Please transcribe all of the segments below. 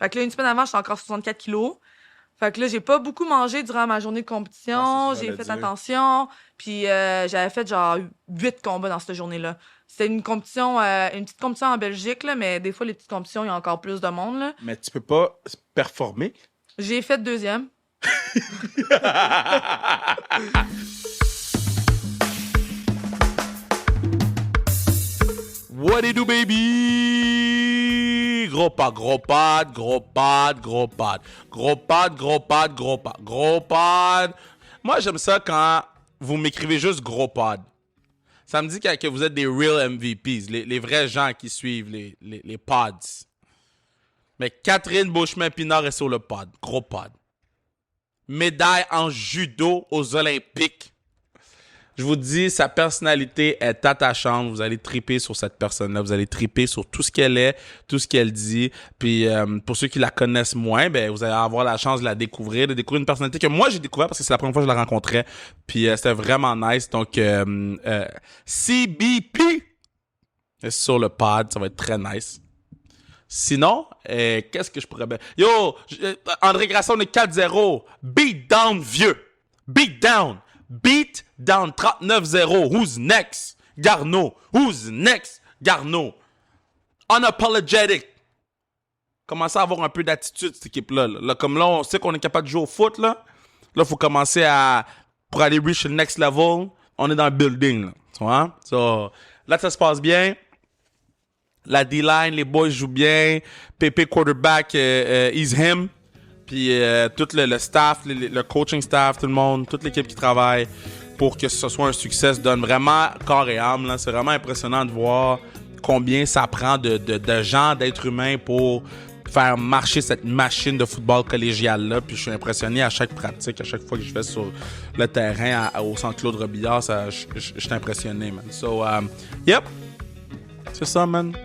Fait que là, une semaine avant, j'étais encore 64 kilos. Fait que là, j'ai pas beaucoup mangé durant ma journée de compétition. Ouais, c'est ça, J'ai j'allais fait dire. attention. Puis j'avais fait genre 8 combats dans cette journée-là. C'était une compétition, une petite compétition en Belgique, là, mais des fois, les petites compétitions, il y a encore plus de monde, là. Mais tu peux pas performer. J'ai fait deuxième. What it do, baby? Gros pad, gros pad, gros pad, gros pad. Gros pad, gros pad, gros pad. Gros pad. Moi, j'aime ça quand vous m'écrivez juste gros pad. Ça me dit que vous êtes des real MVPs, les vrais gens qui suivent les pods. Mais Catherine Beauchemin-Pinard est sur le pod. Gros pod. Médaille en judo aux Olympiques. Je vous dis, sa personnalité est attachante. Vous allez triper sur cette personne-là. Vous allez triper sur tout ce qu'elle est, tout ce qu'elle dit. Puis pour ceux qui la connaissent moins, ben vous allez avoir la chance de la découvrir, de découvrir une personnalité que moi j'ai découvert parce que c'est la première fois que je la rencontrais. Puis c'était vraiment nice. Donc CBP est sur le pod, ça va être très nice. Sinon, qu'est-ce que je pourrais bien... Yo, André Grasson est 4-0. Beat down, vieux. Beat down. Beat down 39-0. Who's next? Garneau. Who's next? Garneau. Unapologetic. Commencez à avoir un peu d'attitude, cette équipe-là. Là, comme là, on sait qu'on est capable de jouer au foot, là. Là, il faut commencer à... Pour aller reach the next level, on est dans le building, là. Tu vois? So, là, ça se passe bien. La D-line, les boys jouent bien. Pépé quarterback, is him. Puis tout le staff, le coaching staff, tout le monde, toute l'équipe qui travaille pour que ce soit un succès se donne vraiment corps et âme. Là. C'est vraiment impressionnant de voir combien ça prend de gens, d'êtres humains pour faire marcher cette machine de football collégial-là. Puis je suis impressionné à chaque pratique, à chaque fois que je vais sur le terrain au centre Claude Robillard, je suis impressionné, man. So, yep, c'est ça, man.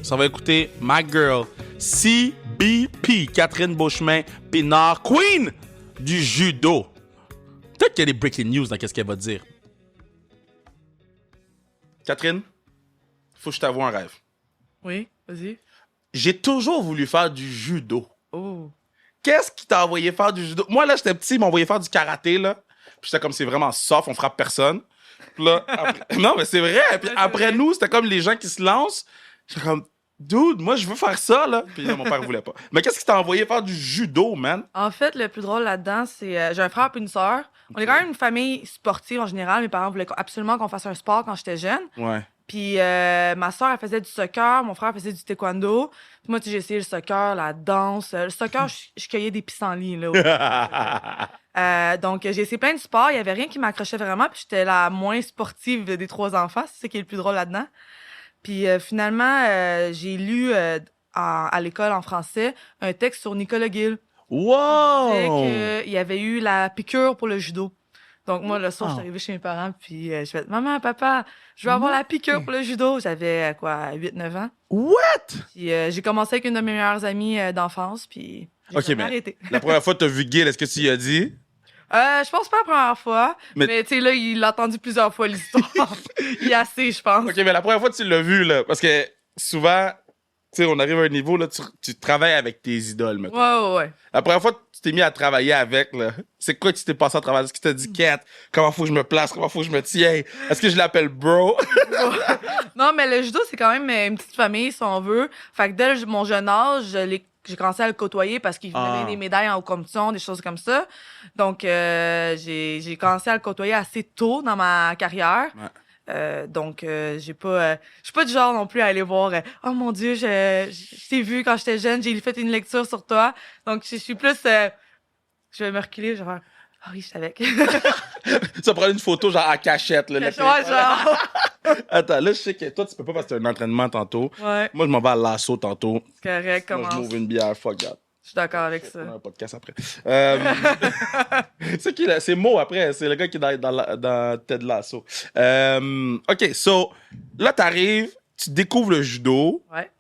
Ça va écouter My Girl, CBP, Catherine Beauchemin-Pinard, Queen du judo. Peut-être qu'il y a des breaking news dans qu'est-ce qu'elle va dire. Catherine, faut que je t'avoue un rêve. Oui, vas-y. J'ai toujours voulu faire du judo. Oh. Qu'est-ce qui t'a envoyé faire du judo? Moi, là, j'étais petit, ils m'ont envoyé faire du karaté, là. Puis j'étais comme, c'est vraiment soft, on frappe personne. Puis là, après... non, mais c'est vrai. Puis après nous, c'était comme les gens qui se lancent. J'étais comme... Dude, moi, je veux faire ça, là. Puis là, mon père voulait pas. Mais qu'est-ce qui t'a envoyé faire du judo, man? En fait, le plus drôle là-dedans, c'est... j'ai un frère et une sœur. On est quand même une famille sportive en général. Mes parents voulaient absolument qu'on fasse un sport quand j'étais jeune. Ouais. Puis ma sœur, elle faisait du soccer. Mon frère faisait du taekwondo. Puis moi, tu sais, j'ai essayé le soccer, la danse. Le soccer, je cueillais des pissenlits, là. Donc, j'ai essayé plein de sports. Il y avait rien qui m'accrochait vraiment. Puis j'étais la moins sportive des 3 enfants. C'est ça qui est le plus drôle là-dedans. Puis finalement, j'ai lu à l'école en français un texte sur Nicolas Gill. Wow! Il disait qu'il y avait eu la piqûre pour le judo. Donc moi, le soir, je suis arrivée chez mes parents, puis je fais « Maman, papa, je veux avoir la piqûre pour le judo. » J'avais, 8-9 ans. What? Puis j'ai commencé avec une de mes meilleures amies d'enfance, puis j'ai Ok, jamais mais arrêté. la première fois que t'as vu Gil, est-ce que tu y as dit? Je pense pas la première fois, Mais- mais tu sais, là, il l'a entendu plusieurs fois, l'histoire. Il est assez, je pense. Ok, mais la première fois que tu l'as vu, là, parce que souvent, tu sais, on arrive à un niveau, là, tu travailles avec tes idoles, maintenant. Ouais. La première fois que tu t'es mis à travailler avec, là, c'est quoi que tu t'es passé à travers? Est-ce que tu t'as dit, Kat, comment faut que je me place? Comment faut que je me tiens? Est-ce que je l'appelle bro? Non, mais le judo, c'est quand même une petite famille, si on veut. Fait que dès mon jeune âge, j'ai commencé à le côtoyer parce qu'il venait gagner des médailles en haute compétition, des choses comme ça. Donc, j'ai commencé à le côtoyer assez tôt dans ma carrière. Ouais. Donc, je suis pas du genre non plus à aller voir oh mon Dieu, je t'ai vu quand j'étais jeune, j'ai fait une lecture sur toi. Donc, je suis plus... je vais me reculer, genre... Ah oui, je savais que... Tu vas prendre une photo, genre, à cachette, là. Ouais, genre... Attends, là, je sais que toi, tu peux pas parce que t'as un entraînement tantôt. Ouais, Moi, je m'en vais à l'assaut tantôt. c'est correct, Moi, je commence. m'ouvre une bière, fuck that. Je suis d'accord avec On ça. a un podcast après. C'est qui, là? C'est Mo, après. C'est le gars qui est dans Ted Lasso. OK, so, là, t'arrives, tu découvres le judo. Ouais.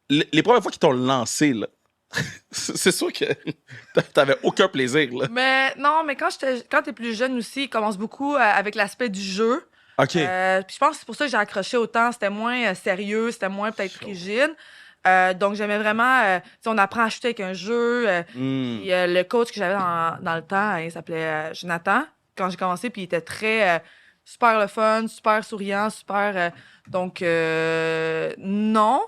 Les premières fois qu'ils t'ont lancé, là, c'est sûr que t'avais aucun plaisir, là. Mais non, mais quand t'es plus jeune aussi, il commence beaucoup avec l'aspect du jeu. OK. Puis je pense que c'est pour ça que j'ai accroché autant. C'était moins sérieux, c'était moins peut-être rigide. Donc, j'aimais vraiment... tu sais, on apprend à chuter avec un jeu. Puis, le coach que j'avais dans le temps, il s'appelait Jonathan, quand j'ai commencé, puis il était très... super le fun, super souriant, super... donc, non.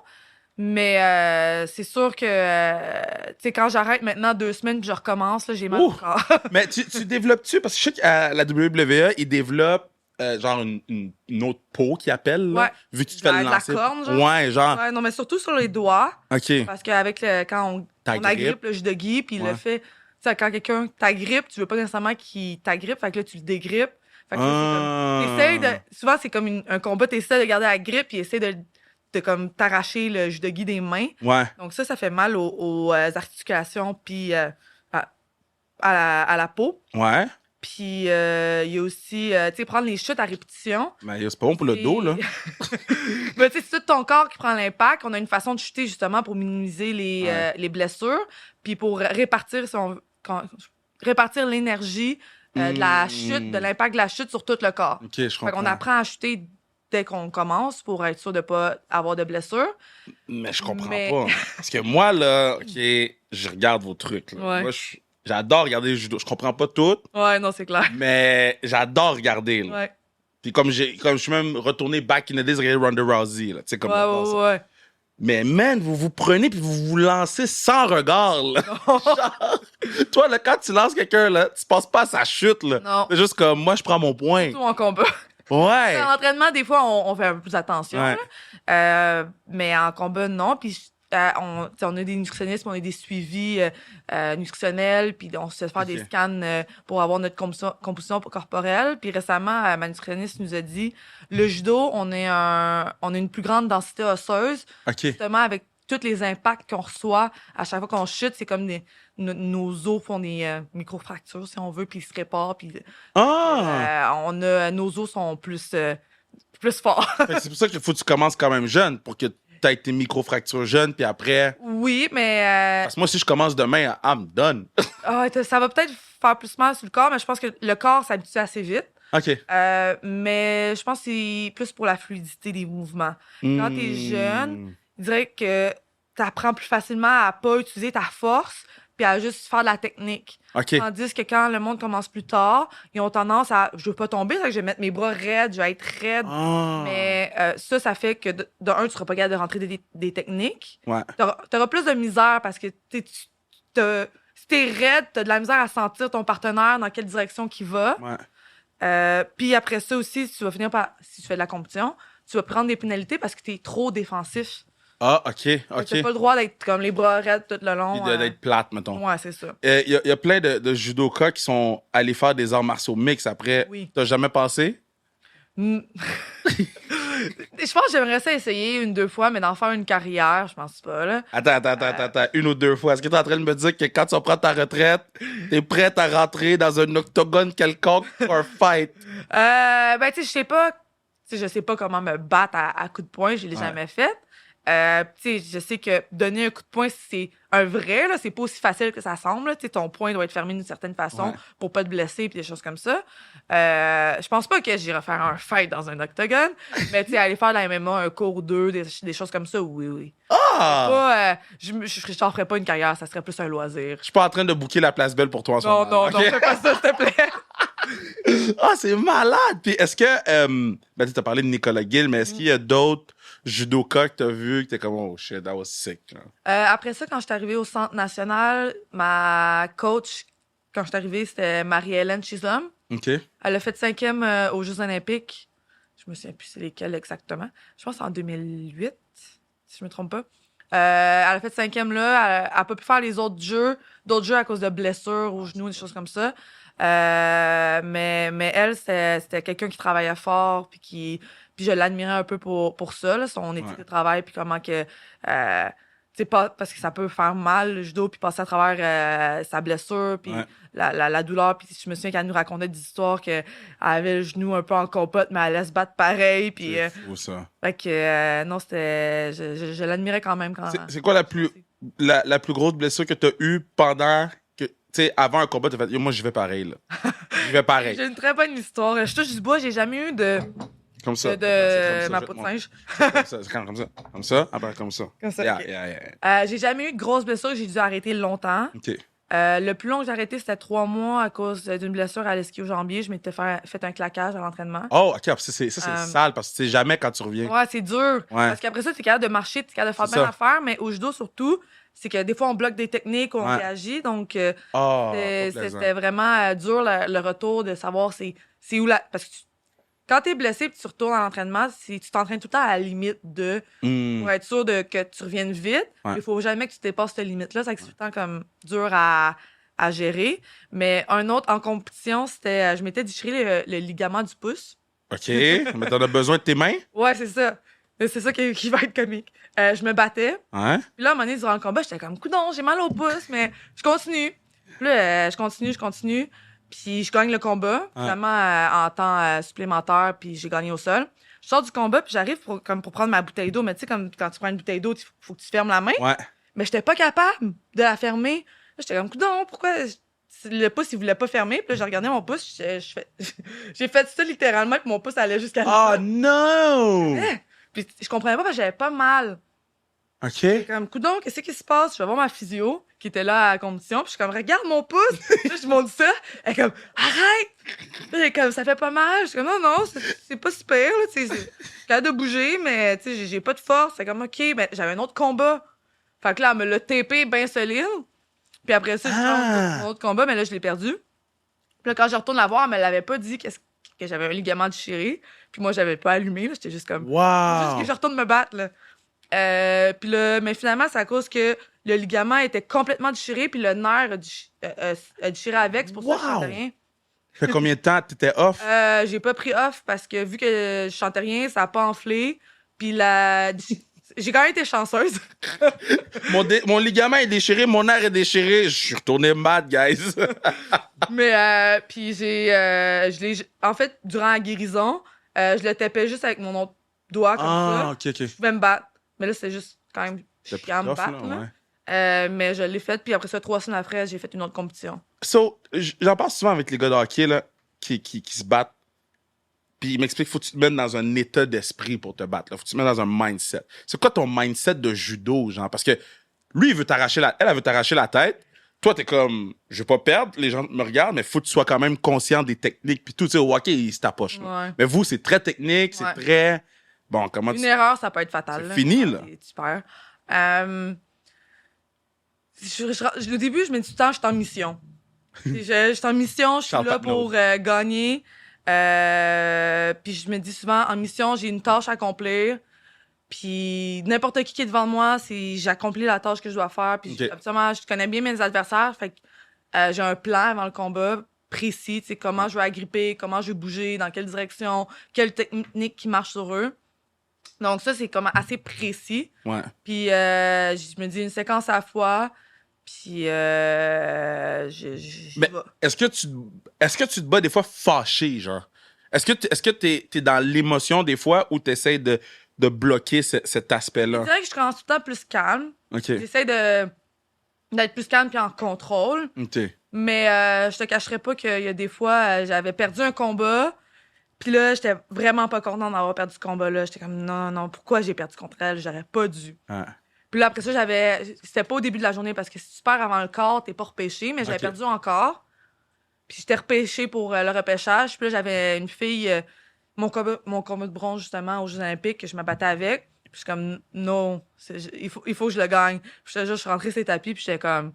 Mais c'est sûr que, tu sais, quand j'arrête maintenant 2 semaines puis je recommence, là, j'ai mal au Ouh. corps. Mais tu développes-tu? Parce que je sais qu'à la WWE, ils développent genre une autre peau qu'ils appellent, là, Ouais. vu que tu te fais le De la lancer. corne, genre. Ouais, genre. Ouais, non, mais surtout sur les doigts, OK. parce qu'avec quand on T'agrippes. agrippe le judogi, puis il Ouais. le fait, tu sais, quand quelqu'un t'agrippe, tu veux pas nécessairement qu'il t'agrippe, fait que là, tu le dégrippes. Fait que là, c'est comme, t'essayes de, souvent, c'est comme un combat, t'essaies de garder la grippe, puis essaie de comme t'arracher le judogi des mains. Ouais. Donc ça fait mal aux articulations, puis à la peau. Ouais. Puis il y a aussi, tu sais, prendre les chutes à répétition. Mais c'est pas bon pour le dos, là. Mais tu sais, c'est tout ton corps qui prend l'impact. On a une façon de chuter, justement, pour minimiser les blessures, puis pour répartir, répartir l'énergie de la chute, de l'impact de la chute sur tout le corps. OK, je Fait comprends. qu'on apprend à chuter dès qu'on commence pour être sûr de pas avoir de blessures. Mais je comprends Mais- pas. Parce que moi, là, OK, je regarde vos trucs. Là. Ouais. Moi, j'adore regarder le judo. Je comprends pas tout, Ouais, non, c'est clair. mais j'adore regarder. Là. Ouais, Puis comme je suis même retourné back in the days, regarder Ronda Rousey. Là, tu sais, comme ouais, ouais. Mais man, vous vous prenez puis vous vous lancez sans regard. Là. Genre, toi, là, quand tu lances quelqu'un, là, tu passes pas à sa chute. Là. Non. C'est juste comme moi, je prends mon point. Tout en combat. Ouais. En entraînement, des fois, on fait un peu plus attention. Ouais. Là. Mais en combat, non. Puis on a des nutritionnistes, on a des suivis nutritionnels, puis on se fait faire Ok. des scans pour avoir notre composition corporelle. Puis récemment, ma nutritionniste nous a dit, le judo, on a une plus grande densité osseuse, OK. justement avec tous les impacts qu'on reçoit à chaque fois qu'on chute. C'est comme nos os font des micro-fractures, si on veut, puis ils se réparent. Puis nos os sont plus forts. Fait que c'est pour ça qu'il faut que tu commences quand même jeune pour que tu aies tes micro-fractures jeunes, puis après. Oui, mais Parce que moi, si je commence demain, I'm done. ça va peut-être faire plus mal sur le corps, mais je pense que le corps s'habitue assez vite. OK. Mais je pense que c'est plus pour la fluidité des mouvements. Quand t'es jeune, je dirais que tu apprends plus facilement à pas utiliser ta force puis à juste faire de la technique. OK. Tandis que quand le monde commence plus tard, ils ont tendance à... Je veux pas tomber, c'est que je vais mettre mes bras raides, je vais être raide. Ah. Mais ça fait que, de un, tu seras pas capable de rentrer des techniques. Ouais. T'auras plus de misère parce que si t'es raide, t'as de la misère à sentir ton partenaire dans quelle direction qu'il va. Ouais. Puis après ça aussi, si tu fais de la compétition, tu vas prendre des pénalités parce que t'es trop défensif. Ah, OK. OK. T'as pas le droit d'être comme les bras raides tout le long. Puis d'être plate, mettons. Ouais, c'est ça. Il y a plein de judokas qui sont allés faire des arts martiaux mix après. Oui. T'as jamais pensé? Je pense que j'aimerais ça essayer 1-2 fois, mais d'en faire une carrière, je pense pas, là. Attends. 1 ou 2 fois. Est-ce que t'es en train de me dire que quand tu vas prendre ta retraite, t'es prête à rentrer dans un octogone quelconque pour un fight? Ben, tu sais, je sais pas comment me battre à coups de poing, je l'ai jamais fait. Tu sais, je sais que donner un coup de poing, c'est un vrai, là, c'est pas aussi facile que ça semble, là. Tu sais, ton poing doit être fermé d'une certaine façon pour pas te blesser puis des choses comme ça. Je pense pas que j'irai faire un fight dans un octogone, mais tu sais, aller faire de la MMA, un cours ou deux, des choses comme ça, oui. Ah! Pas, je t'en ferais pas une carrière, ça serait plus un loisir. Je suis pas en train de booker la place belle pour toi en ce moment. Non, OK? fais pas ça, s'il te plaît. Ah, c'est malade! Puis est-ce que... ben, tu as parlé de Nicolas Gill, mais est-ce qu'il y a d'autres judokas que t'as vu que t'es comme, oh shit, that was sick? Là? Après ça, quand je suis arrivée au Centre national, ma coach, quand je suis arrivée, c'était Marie-Hélène Chisholm. OK. Elle a fait 5e aux Jeux olympiques. Je me souviens plus c'est lesquels exactement. Je pense que c'est en 2008, si je me trompe pas. Elle a fait 5e là. Elle n'a pas pu faire les autres jeux à cause de blessures au genou, des choses comme ça. Mais elle, c'était quelqu'un qui travaillait fort, puis je l'admirais un peu pour ça, là, son éthique de travail, puis comment que... tu sais, pas parce que ça peut faire mal, le judo, puis passer à travers sa blessure, puis la douleur. Puis je me souviens qu'elle nous racontait des histoires qu'elle avait le genou un peu en compote, mais elle allait se battre pareil. Puis, C'est fou, ça. fait que, non, c'était... Je l'admirais quand même. C'est quoi la plus grosse blessure que t'as eue pendant que... Tu sais, avant un combat, t'as fait, yo, moi, j'y vais pareil, là. J'y vais pareil. J'ai une très bonne histoire. Je touche du bois, j'ai jamais eu de Comme ça. De Comme ça, ma je peau de te montre. singe. Comme ça, c'est comme ça. Comme ça, après comme ça. Comme ça, Yeah, ok. yeah, yeah. J'ai jamais eu de grosses blessures, j'ai dû arrêter longtemps. OK. Le plus long que j'ai arrêté, c'était 3 mois à cause d'une blessure à l'ischio-jambier. Je m'étais fait un claquage à l'entraînement. Oh, OK. C'est Euh, sale parce que tu sais jamais quand tu reviens. Ouais, c'est dur. Ouais. Parce qu'après ça, t'es capable de marcher, t'es capable de faire C'est plein ça. d'affaires, mais au judo surtout, c'est que des fois, on bloque des techniques ou on Ouais. réagit. Donc, Oh, pas plaisant. c'était vraiment dur le retour de savoir c'est où la. Parce que quand t'es blessé et tu retournes à l'entraînement, tu t'entraînes tout le temps à la limite de. Hmm. Pour être sûr que tu reviennes vite. Ouais. Il faut jamais que tu dépasses cette limite-là. C'est tout le temps comme dur à gérer. Mais un autre en compétition, c'était. Je m'étais déchiré le ligament du pouce. OK. Mais t'en as besoin de tes mains? Ouais, c'est ça. C'est ça qui va être comique. Je me battais. Hein? Puis là, à un moment donné, durant le combat, j'étais comme, coudonc, j'ai mal au pouce, mais je continue. Puis là, je continue. Puis je gagne le combat, finalement, en temps supplémentaire, puis j'ai gagné au sol. Je sors du combat, puis j'arrive pour prendre ma bouteille d'eau. Mais tu sais, comme quand tu prends une bouteille d'eau, il faut que tu fermes la main. Ouais. Mais j'étais pas capable de la fermer. Là, j'étais comme, coudonc, pourquoi le pouce, il voulait pas fermer? Puis là, j'ai regardé mon pouce, j'ai fait ça littéralement, puis mon pouce allait jusqu'à Oh là. non! Puis je comprenais pas parce que j'avais pas mal. OK. J'étais comme, coudonc, qu'est-ce qui se passe? Je vais voir ma physio qui était là à la compétition, puis je suis comme, regarde mon pouce! Puis là, je montre ça. Elle est comme, arrête! Puis elle est comme, ça fait pas mal. Je suis comme, non, c'est pas super, là, tu sais, c'est capable de bouger, mais tu sais, j'ai pas de force. C'est comme, OK, ben, j'avais un autre combat. Fait que là, elle me l'a tapé bien solide. Puis après ça, j'ai fait un autre combat, mais là, je l'ai perdu. Puis là, quand je retourne la voir, elle me l'avait pas dit que j'avais un ligament déchiré. Puis moi, j'avais pas allumé, là. J'étais juste comme, juste Wow! que je retourne me battre, là. Puis là, mais finalement, c'est à cause que le ligament était complètement déchiré, puis le nerf a déchiré avec. C'est pour ça que je chantais rien. Fait combien de temps t'étais off? J'ai pas pris off parce que vu que je chantais rien, ça a pas enflé. Puis j'ai quand même été chanceuse. Mon ligament est déchiré, mon nerf est déchiré. Je suis retourné mad, guys. Mais puis en fait, durant la guérison, je le tapais juste avec mon autre doigt comme ça. OK. Je pouvais me battre. Mais là, c'est juste quand même T'as chiant à me rough, battre. là, Là. ouais. Mais je l'ai fait, puis après ça, 3 semaines après, j'ai fait une autre compétition. So, j'en parle souvent avec les gars de hockey là, qui se battent. Puis ils m'expliquent qu'il faut que tu te mettes dans un état d'esprit pour te battre. Là. Faut que tu te mettes dans un mindset. C'est quoi ton mindset de judo, genre? Parce que lui, elle veut t'arracher la tête. Toi, t'es comme, je vais pas perdre, les gens me regardent, mais faut que tu sois quand même conscient des techniques. Puis tout, tu sais, au hockey, il se tapoche. Là. Ouais. Mais vous, c'est très technique, c'est Ouais. très... Bon, comment Une erreur, ça peut être fatal. C'est là. fini, là. Tu perds. Au début, je me dis tout le temps, je suis en mission. Je suis en mission, je suis Charles là Patnaud. pour gagner. Puis je me dis souvent, en mission, j'ai une tâche à accomplir. Puis n'importe qui est devant moi, j'accomplis la tâche que je dois faire. Puis Ok. absolument, je connais bien mes adversaires. Fait que j'ai un plan avant le combat précis, tu sais, comment je vais agripper, comment je vais bouger, dans quelle direction, quelle technique qui marche sur eux. Donc ça, c'est comme assez précis. Ouais. Puis je me dis une séquence à la fois. Puis j'y Mais vais. est-ce que tu te bats des fois fâché, genre? Est-ce que t'es dans l'émotion des fois ou t'essaies de bloquer cet Je aspect-là? dirais que je commence tout le temps plus calme. OK. J'essaie d'être plus calme puis en contrôle. OK. Mais je te cacherai pas qu'il y a des fois, j'avais perdu un combat. Puis là, j'étais vraiment pas contente d'avoir perdu ce combat-là. J'étais comme, non, pourquoi j'ai perdu contre elle? J'aurais pas dû. Ouais. Puis là, après ça, c'était pas au début de la journée parce que si tu perds avant le quart, t'es pas repêché. Mais j'avais Ok. perdu encore. Puis j'étais repêché pour le repêchage. Puis là, j'avais une fille, mon combat de bronze, justement, aux Jeux Olympiques, que je me battais avec. Puis je suis comme, non, il faut que je le gagne. Puis je suis rentrée sur les tapis, puis j'étais comme,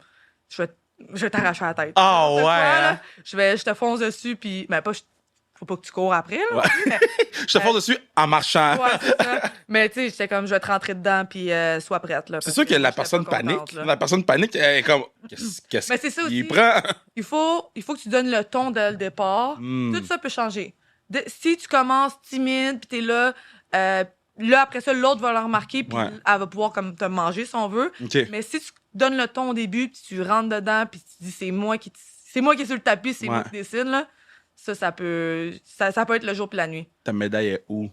je vais t'arracher la tête. Ah Cette ouais, fois, là, hein? je te fonce dessus, puis, mais pas, faut pas que tu cours après, là. Ouais. Mais, Je te force dessus en marchant. ouais, c'est ça. Mais tu sais, j'étais comme, je vais te rentrer dedans, puis sois prête, là. C'est parce sûr que la j'étais personne pas contente, panique. là. La personne panique, elle est comme, qu'est-ce Mais c'est ça qu'il aussi. prend? Il faut que tu donnes le ton dès le départ. Hmm. Tout ça peut changer. Si tu commences timide, puis t'es là, là, après ça, l'autre va le remarquer, puis Ouais. elle va pouvoir comme te manger, si on veut. OK. Mais si tu donnes le ton au début, puis tu rentres dedans, puis tu dis c'est moi qui est sur le tapis, c'est moi Ouais. qui décide, là, ça peut être le jour puis la nuit. Ta médaille est où?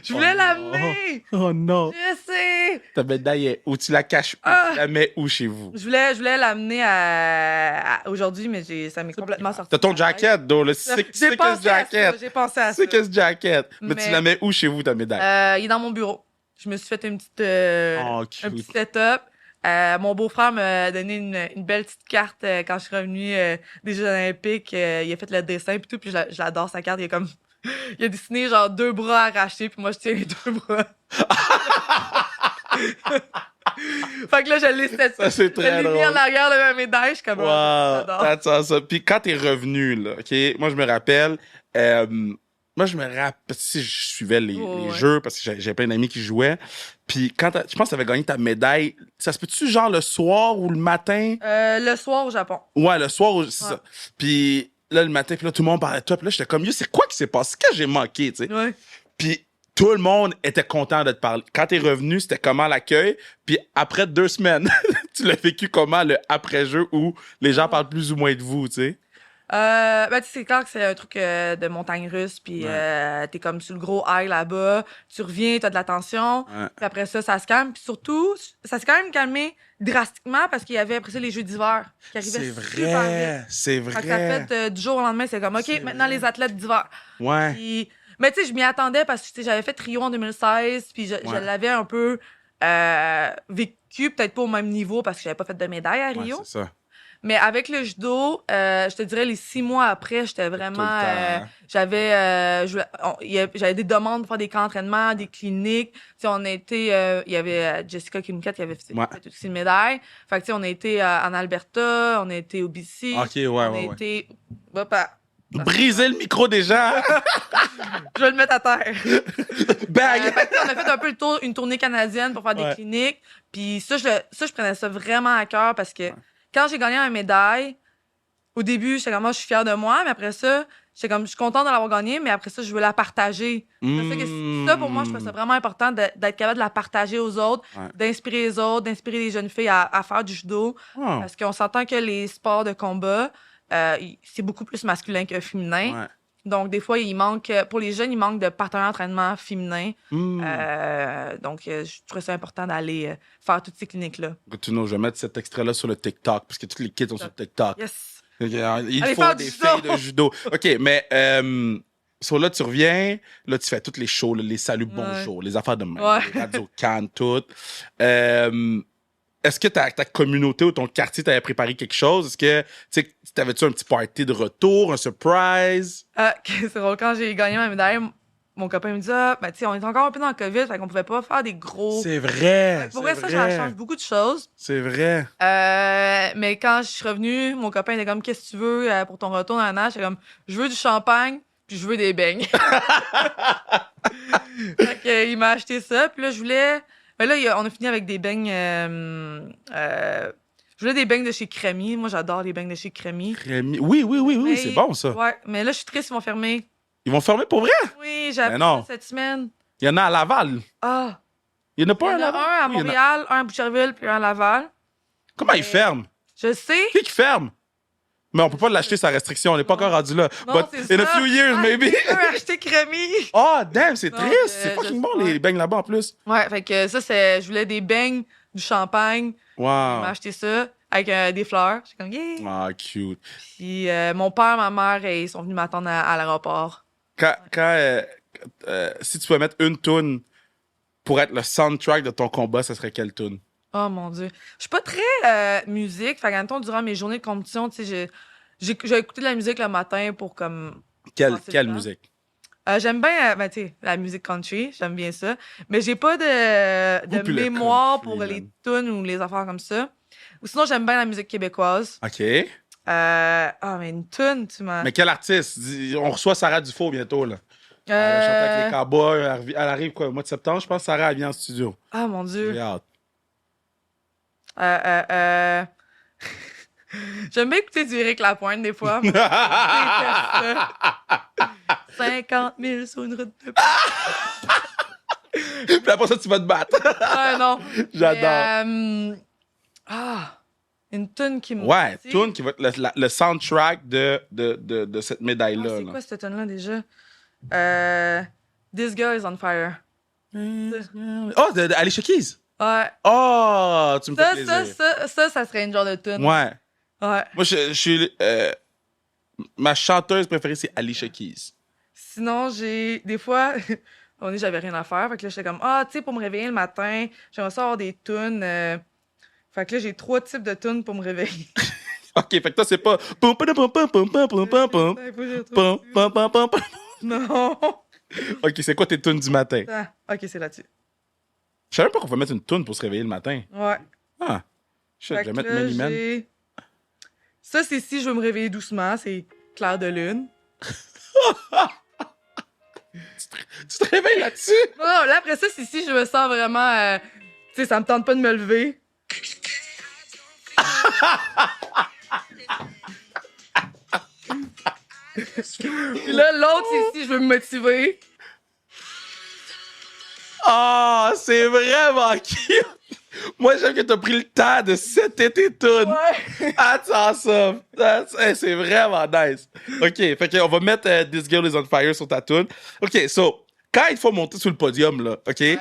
Je voulais l'amener! Oh non! Je sais! Ta médaille est où? Tu la caches où? Ah! Tu la mets où chez vous? Je voulais l'amener aujourd'hui, mais ça m'est complètement sorti. T'as ton de la tête. jacket, though, le J'ai sickest pensé à ça, jacket. j'ai pensé à ça. Sickest jacket. Mais tu Mais- la mets où chez vous, ta médaille? Il est dans mon bureau. Je me suis fait une petite, Oh, un cute. petit setup. Mon beau-frère m'a donné une belle petite carte quand je suis revenue des Jeux Olympiques. Il a fait le dessin puis tout, puis je l'adore sa carte. Il a comme il a dessiné genre 2 bras arrachés, puis moi je tiens les 2 bras. Fait que là, je l'ai Ça, c'est très je l'ai mis drôle. en arrière de ma médaille. Je suis comme, Wow, j'adore. that's awesome. Puis quand t'es revenu, là, OK, moi, je me rappelle, si je suivais les Ouais. jeux, parce que j'avais plein d'amis qui jouaient, puis quand je pense que t'avais gagné ta médaille, ça se peut-tu genre le soir ou le matin? Le soir au Japon. Ouais, le soir, c'est Ouais. ça. Puis là, le matin, puis là, tout le monde parlait de toi, puis là, j'étais comme, yo, c'est quoi qui s'est passé? Qu'est-ce que j'ai manqué, tu sais? Ouais. Puis tout le monde était content de te parler. Quand t'es revenu, c'était comment l'accueil? Puis après 2 semaines, tu l'as vécu comment le après-jeu où les gens parlent plus ou moins de vous, tu sais? Ben, tu sais, c'est clair que c'est un truc de montagne russe, puis t'es comme sur le gros high là-bas, tu reviens, t'as de la tension, Ouais. puis après ça se calme, puis surtout, ça s'est quand même calmé drastiquement parce qu'il y avait après ça les Jeux d'hiver qui arrivaient C'est super vrai, vite. c'est Fait que ça vrai. fait du jour au lendemain, c'est comme, OK, C'est maintenant vrai. les athlètes d'hiver. Ouais. Puis, mais tu sais, je m'y attendais parce que tu sais, j'avais fait Rio en 2016, puis je Ouais. l'avais un peu vécu, peut-être pas au même niveau parce que j'avais pas fait de médaille à Ouais, Rio. c'est ça. Mais avec le judo, je te dirais les 6 mois après, j'étais vraiment, Tout le temps. j'avais des demandes pour faire des camps d'entraînement, des cliniques. Tu sais, on a été, il y avait Jessica Kimcat qui avait fait Ouais. aussi une médaille. Fait que tu sais, on a été en Alberta, on a été au BC. Ok, ouais, on a ouais. été, hop, Briser le micro déjà. je vais le mettre à terre. Bang. Fait que, on a fait un peu une tournée canadienne pour faire des Ouais. cliniques. Puis ça, je prenais ça vraiment à cœur parce que quand j'ai gagné ma médaille, au début, j'étais comme, moi, je suis fière de moi, mais après ça, j'étais comme, je suis contente de l'avoir gagnée, mais après ça, je veux la partager. Ça, pour moi, je trouve ça vraiment important d'être capable de la partager aux autres, Ouais. d'inspirer les autres, d'inspirer les jeunes filles à faire du judo. Oh. Parce qu'on s'entend que les sports de combat, c'est beaucoup plus masculin que féminin. Ouais. Donc, des fois, pour les jeunes, il manque de partenaires d'entraînement féminins. Mm. Donc, je trouvais ça important d'aller faire toutes ces cliniques-là. Tu know, je vais mettre cet extrait-là sur le TikTok, parce que tous les kids sont sur TikTok. Yes! Il Allez faut faire des du filles judo. de judo. OK, mais là, tu reviens, là, tu fais toutes les shows, là, les saluts bonjour, les affaires de même, Ouais. les radios Cannes, toutes. Est-ce que ta communauté ou ton quartier t'avait préparé quelque chose? Est-ce que, tu sais, t'avais-tu un petit party de retour, un surprise? C'est drôle, quand j'ai gagné ma médaille, mon copain me dit, ben, tu sais, on est encore un peu dans le COVID, fait qu'on pouvait pas faire des gros. C'est vrai. Pour vrai, ça change beaucoup de choses. C'est vrai. Mais quand je suis revenue, mon copain était comme, qu'est-ce que tu veux pour ton retour dans la nage? J'étais comme, je veux du champagne, puis je veux des beignes. Fait que, il m'a acheté ça, puis là, je voulais. Ben là, on a fini avec des beignes. Je voulais des beignes de chez Crémy. Moi, j'adore les beignes de chez Crémy. Oui, Mais- c'est bon, ça. Ouais, mais là, je suis triste, ils vont fermer. Ils vont fermer pour vrai? Oui, j'ai appris Ben non. ça cette semaine. Il y en a à Laval. Ah! Il y en a Il y pas en à a Laval? un à Oui, il y en a- Montréal, un à Boucherville, puis un à Laval. Comment ils Mais- ferment? Je sais. Qui ferme? Mais on peut pas l'acheter sa restriction, on n'est pas encore rendu là. Non, But c'est in a ça. few years, Ah, maybe. quelqu'un a acheté Crémy. Oh, damn, c'est Non, triste. C'est je fucking sais bon, pas. les beignes là-bas en plus. Ouais, fait que ça, je voulais des beignes, du champagne. Il m'a Wow. acheté ça avec des fleurs. J'étais comme, yeah! Ah, cute. Puis mon père, ma mère, ils sont venus m'attendre à l'aéroport. Si tu pouvais mettre une tune pour être le soundtrack de ton combat, ça serait quelle tune? Oh mon Dieu. Je suis pas très musique. Fait qu'en durant mes journées de compétition, tu sais, j'ai écouté de la musique le matin pour comme. Quelle passer le temps. musique? J'aime bien, ben, tu sais, la musique country. J'aime bien ça. Mais j'ai pas de puis le mémoire country, pour les man. tunes ou les affaires comme ça. Ou sinon, j'aime bien la musique québécoise. OK. Mais une tune, tu m'as. Mais quel artiste? On reçoit Sarah Dufault bientôt, là. Elle va chanter avec les Cowboys. Elle arrive, quoi, au mois de septembre, je pense. Sarah, elle vient en studio. Ah, mon Dieu. J'ai hâte. J'aime bien écouter du Éric Lapointe des fois. Moi, je déteste ça. 50 000 sur une route de. Puis après ça, tu vas te battre. Non. J'adore. Mais, une tune qui me. Ouais, dit- tune qui va être le soundtrack de cette Ah, médaille-là. c'est là. quoi cette tune-là déjà? This Girl is on Fire. Oh, de Alicia Keys. Ouais. Oh, tu me fais plaisir. Ça serait une genre de tune. Ouais. Ouais. Moi, je suis... ma chanteuse préférée, c'est Alicia Keys. Sinon, j'ai... Des fois, j'avais rien à faire. Fait que là, j'étais comme, tu sais, pour me réveiller le matin, j'aimerais ça avoir des tunes. Fait que là, j'ai 3 types de tunes pour me réveiller. OK, fait que toi, c'est pas... Pum, pum, pum, pum, pum, pum, pum, pum, pum. Pum, pum, pum, pum, pum. Non. OK, c'est quoi tes tunes du matin? OK, c'est là-dessus. Je savais même pas qu'on pouvait mettre une tune pour se réveiller le matin. Ouais. Ah. Je Fait vais que mettre là, Many Men. Ça, c'est si je veux me réveiller doucement. C'est Clair de Lune. Tu te réveilles là-dessus? Non, là, après ça, c'est si je me sens vraiment... tu sais, ça me tente pas de me lever. Puis là, l'autre, c'est si je veux me motiver. Ah, c'est vraiment cute! Moi, j'aime que t'as pris le temps de setter tes tunes. Ouais. That's awesome! C'est vraiment nice. OK, fait qu'on va mettre This Girl is on Fire sur ta tune. OK, so, quand il faut monter sur le podium, là, OK? Ouais.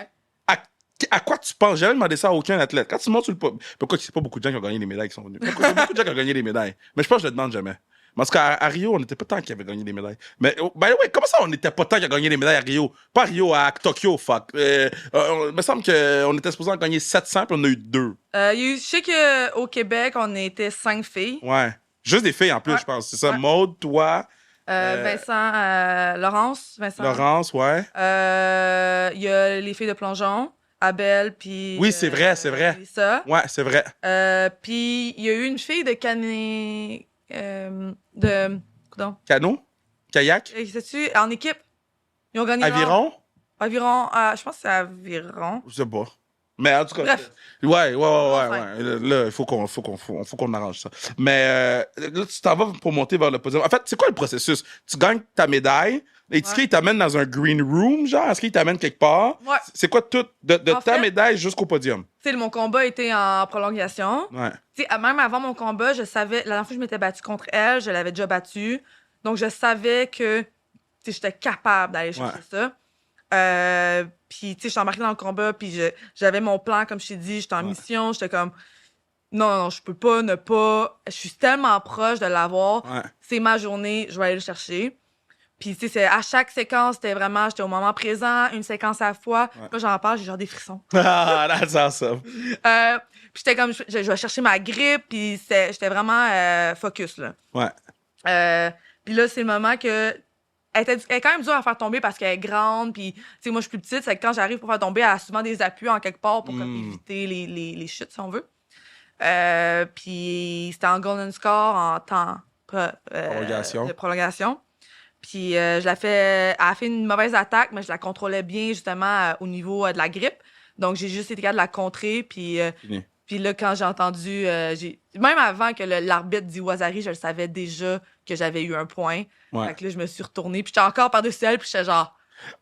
À quoi tu penses? J'ai jamais demandé ça à aucun athlète. Quand tu montes sur le podium... Pourquoi c'est pas beaucoup de gens qui ont gagné les médailles qui sont venus? Il y a beaucoup de gens qui ont gagné les médailles. Mais je pense que je le demande jamais. Parce qu'à Rio, on n'était pas tant qui avait gagné les médailles. Mais, by the way, comment ça, on n'était pas tant qui a gagné les médailles à Rio? Pas à Rio, à Tokyo, fuck. Il me semble qu'on était supposé en gagner 700, puis on a eu 2. Je sais qu'au Québec, on était 5 filles. Ouais. Juste des filles en plus, Ouais. je pense. C'est ça. Ouais. Maude, toi. Vincent, Laurence. Laurence, ouais. Il y a les filles de plongeon. Abel, puis... Oui, c'est vrai, c'est vrai. Lisa. Ouais, c'est vrai. Puis il y a eu une fille de Canet... Coudonc. Canot? Kayak? Sais-tu, en équipe. Ils ont gagné... Aviron? Aviron, je pense que c'est Aviron. Je sais pas. Mais en tout cas... Bref. Ouais. Enfin. Là, il faut qu'on arrange ça. Mais là, tu t'en vas pour monter vers le podium. En fait, c'est quoi le processus? Tu gagnes ta médaille. Est-ce qu'il t'amène dans un green room, genre? Est-ce qu'il t'amène quelque part? Ouais. C'est quoi tout, de En ta fait- médaille jusqu'au podium? Tu sais, mon combat était en prolongation. Ouais. Tu sais, même avant mon combat, je savais... La dernière fois que je m'étais battue contre elle, je l'avais déjà battue. Donc, je savais que tu sais, j'étais capable d'aller chercher ça. Puis, tu sais, j'étais embarquée dans le combat, puis j'avais mon plan, comme je t'ai dit, j'étais en mission, j'étais comme... Non, je peux pas ne pas... Je suis tellement proche de l'avoir. Ouais. C'est ma journée, je vais aller le chercher. Puis, tu sais, à chaque séquence, c'était vraiment... J'étais au moment présent, une séquence à la fois. Ouais. Là, j'en parle, j'ai genre des frissons. Ah, that's awesome. Puis j'étais comme, je vais chercher ma grippe, puis j'étais vraiment focus, là. Ouais. Puis là, c'est le moment que... Elle est quand même dure à faire tomber parce qu'elle est grande, puis, tu sais, moi, je suis plus petite, c'est que quand j'arrive pour faire tomber, elle a souvent des appuis en quelque part pour comme, éviter les chutes, si on veut. Puis c'était en golden score, en temps Prolongation. de prolongation. Puis elle a fait une mauvaise attaque, mais je la contrôlais bien, justement, au niveau de la grippe. Donc, j'ai juste été capable de la contrer, puis... Fini. Puis là, quand j'ai entendu... Même avant que l'arbitre dit Wazari, je le savais déjà que j'avais eu un point. Ouais. Fait que là, je me suis retournée, puis j'étais encore par-dessus elle, puis j'étais genre...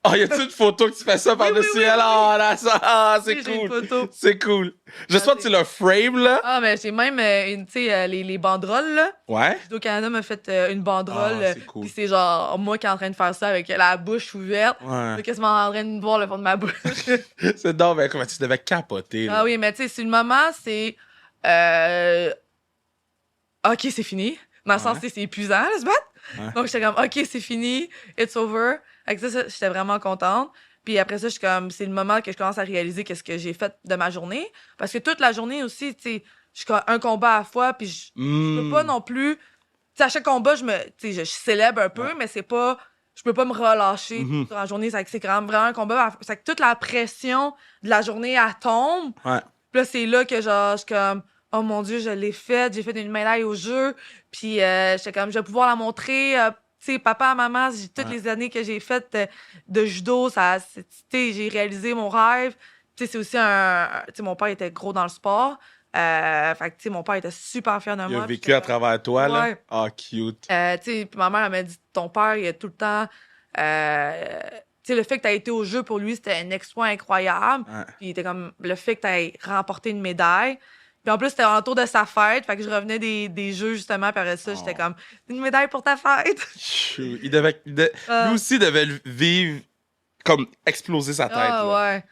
Ah, y a-tu une photo que tu fais ça par-dessus oui, elle? oui. Ah, là, ça, c'est Oui, j'ai une cool. photo. C'est cool. J'espère que tu le frame, là. Ah, mais j'ai même, tu sais, les banderoles, là. Ouais. Judo-Canada m'a fait une banderole. Ah, c'est cool. Puis c'est genre moi qui est en train de faire ça avec la bouche ouverte. Ouais. Je suis quasiment en train de voir le fond de ma bouche. C'est donc, ben, comment tu devais capoter, là. Ah oui, mais tu sais, sur le moment, c'est... OK, c'est fini. Dans le sens, c'est épuisant, là, se battre. Ouais. Donc, j'étais comme, OK, c'est fini. It's over. Avec ça, j'étais vraiment contente. Puis après ça, je suis comme, c'est le moment que je commence à réaliser qu'est-ce que j'ai fait de ma journée. Parce que toute la journée aussi, tu sais, je suis comme un combat à la fois, puis je peux pas non plus... Tu sais, à chaque combat, je célèbre un peu, mais c'est pas... Je peux pas me relâcher dans la journée. C'est quand même vraiment un combat. C'est que toute la pression de la journée, elle tombe. Ouais. Puis là, c'est là que genre, je suis comme, oh mon Dieu, je l'ai faite. J'ai fait une médaille au jeu. Puis j'étais comme, je vais pouvoir la montrer. Tu sais, papa, maman, toutes les années que j'ai faites de judo, tu sais, j'ai réalisé mon rêve. Tu sais, c'est aussi tu sais, mon père était gros dans le sport. Fait que, tu sais, mon père était super fier de moi. Il a puis vécu à travers toi, là. Ouais. Ah, cute. tu sais, puis ma mère, elle m'a dit, ton père, il a tout le temps... tu sais, le fait que tu aies été au jeu, pour lui, c'était un exploit incroyable. Ouais. Puis il était comme, le fait que tu aies remporté une médaille. Puis en plus, c'était en tour de sa fête. Fait que je revenais des jeux, justement. Puis après ça, j'étais comme, une médaille pour ta fête. Chou. Lui aussi devait vivre comme exploser sa tête. Ah, là. ouais.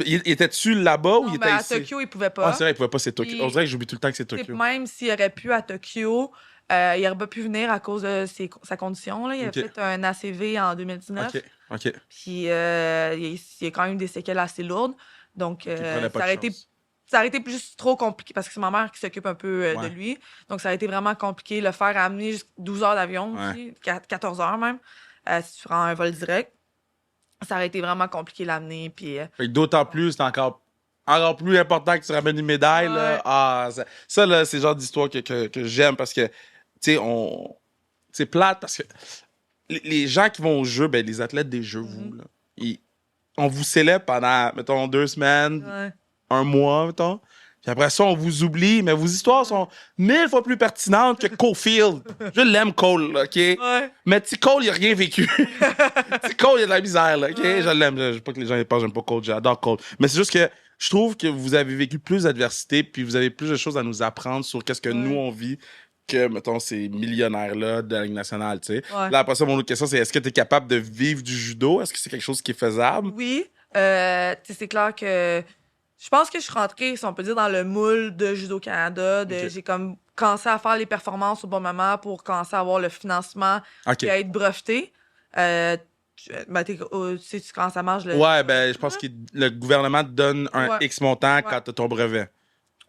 Il était-tu là-bas ou Non, il mais était à ici? Tokyo, il pouvait pas. Ah, c'est vrai, il pouvait pas, c'est Tokyo. Puis- On dirait que j'oublie tout le temps que c'est Tu sais, Tokyo. même s'il aurait pu à Tokyo, il aurait pas pu venir à cause de sa condition. Là. Il a Ok. fait un ACV en 2019. OK. Puis il y a quand même des séquelles assez lourdes. Donc, Il prenait pas ça de aurait été chance. ça aurait été plus trop compliqué parce que c'est ma mère qui s'occupe un peu de Ouais. lui. Donc, ça aurait été vraiment compliqué. Le faire amener jusqu'à 12 heures d'avion Ouais. aussi, 14 heures même, si tu prends un vol direct. Ça aurait été vraiment compliqué l'amener. Puis, Fait que d'autant plus, c'est encore plus important que tu ramènes une médaille. Là. Ouais. Ah, ça, là, c'est le genre d'histoire que j'aime parce que, tu sais, c'est plate parce que les gens qui vont aux jeux, ben, les athlètes des jeux, vous, là, on vous célèbre pendant, mettons, 2 semaines, ouais. 1 mois, mettons. Puis après ça, on vous oublie, mais vos histoires sont 1000 fois plus pertinentes que Caulfield. Je l'aime, Cole, là, OK? Ouais. Mais petit Cole, il a rien vécu. Petit Cole, il a de la misère, là, OK? Ouais. Je l'aime. Je veux pas que les gens pensent que j'aime pas Cole, j'adore Cole. Mais c'est juste que je trouve que vous avez vécu plus d'adversité, puis vous avez plus de choses à nous apprendre sur qu'est-ce que Ouais. nous, on vit, que, mettons, ces millionnaires-là de la Ligue nationale, tu sais. Ouais. Là, après ça, mon autre question, c'est est-ce que tu es capable de vivre du judo? Est-ce que c'est quelque chose qui est faisable? Oui. Tu sais, c'est clair que je pense que je suis rentrée, si on peut dire, dans le moule de Judo Canada. Ok. J'ai comme commencé à faire les performances au bon moment pour commencer à avoir le financement OK. et à être breveté. Ben, tu sais comment ça marche? Ouais, ben, je pense que le gouvernement te donne un Ouais. X montant Ouais. quand t'as ton brevet.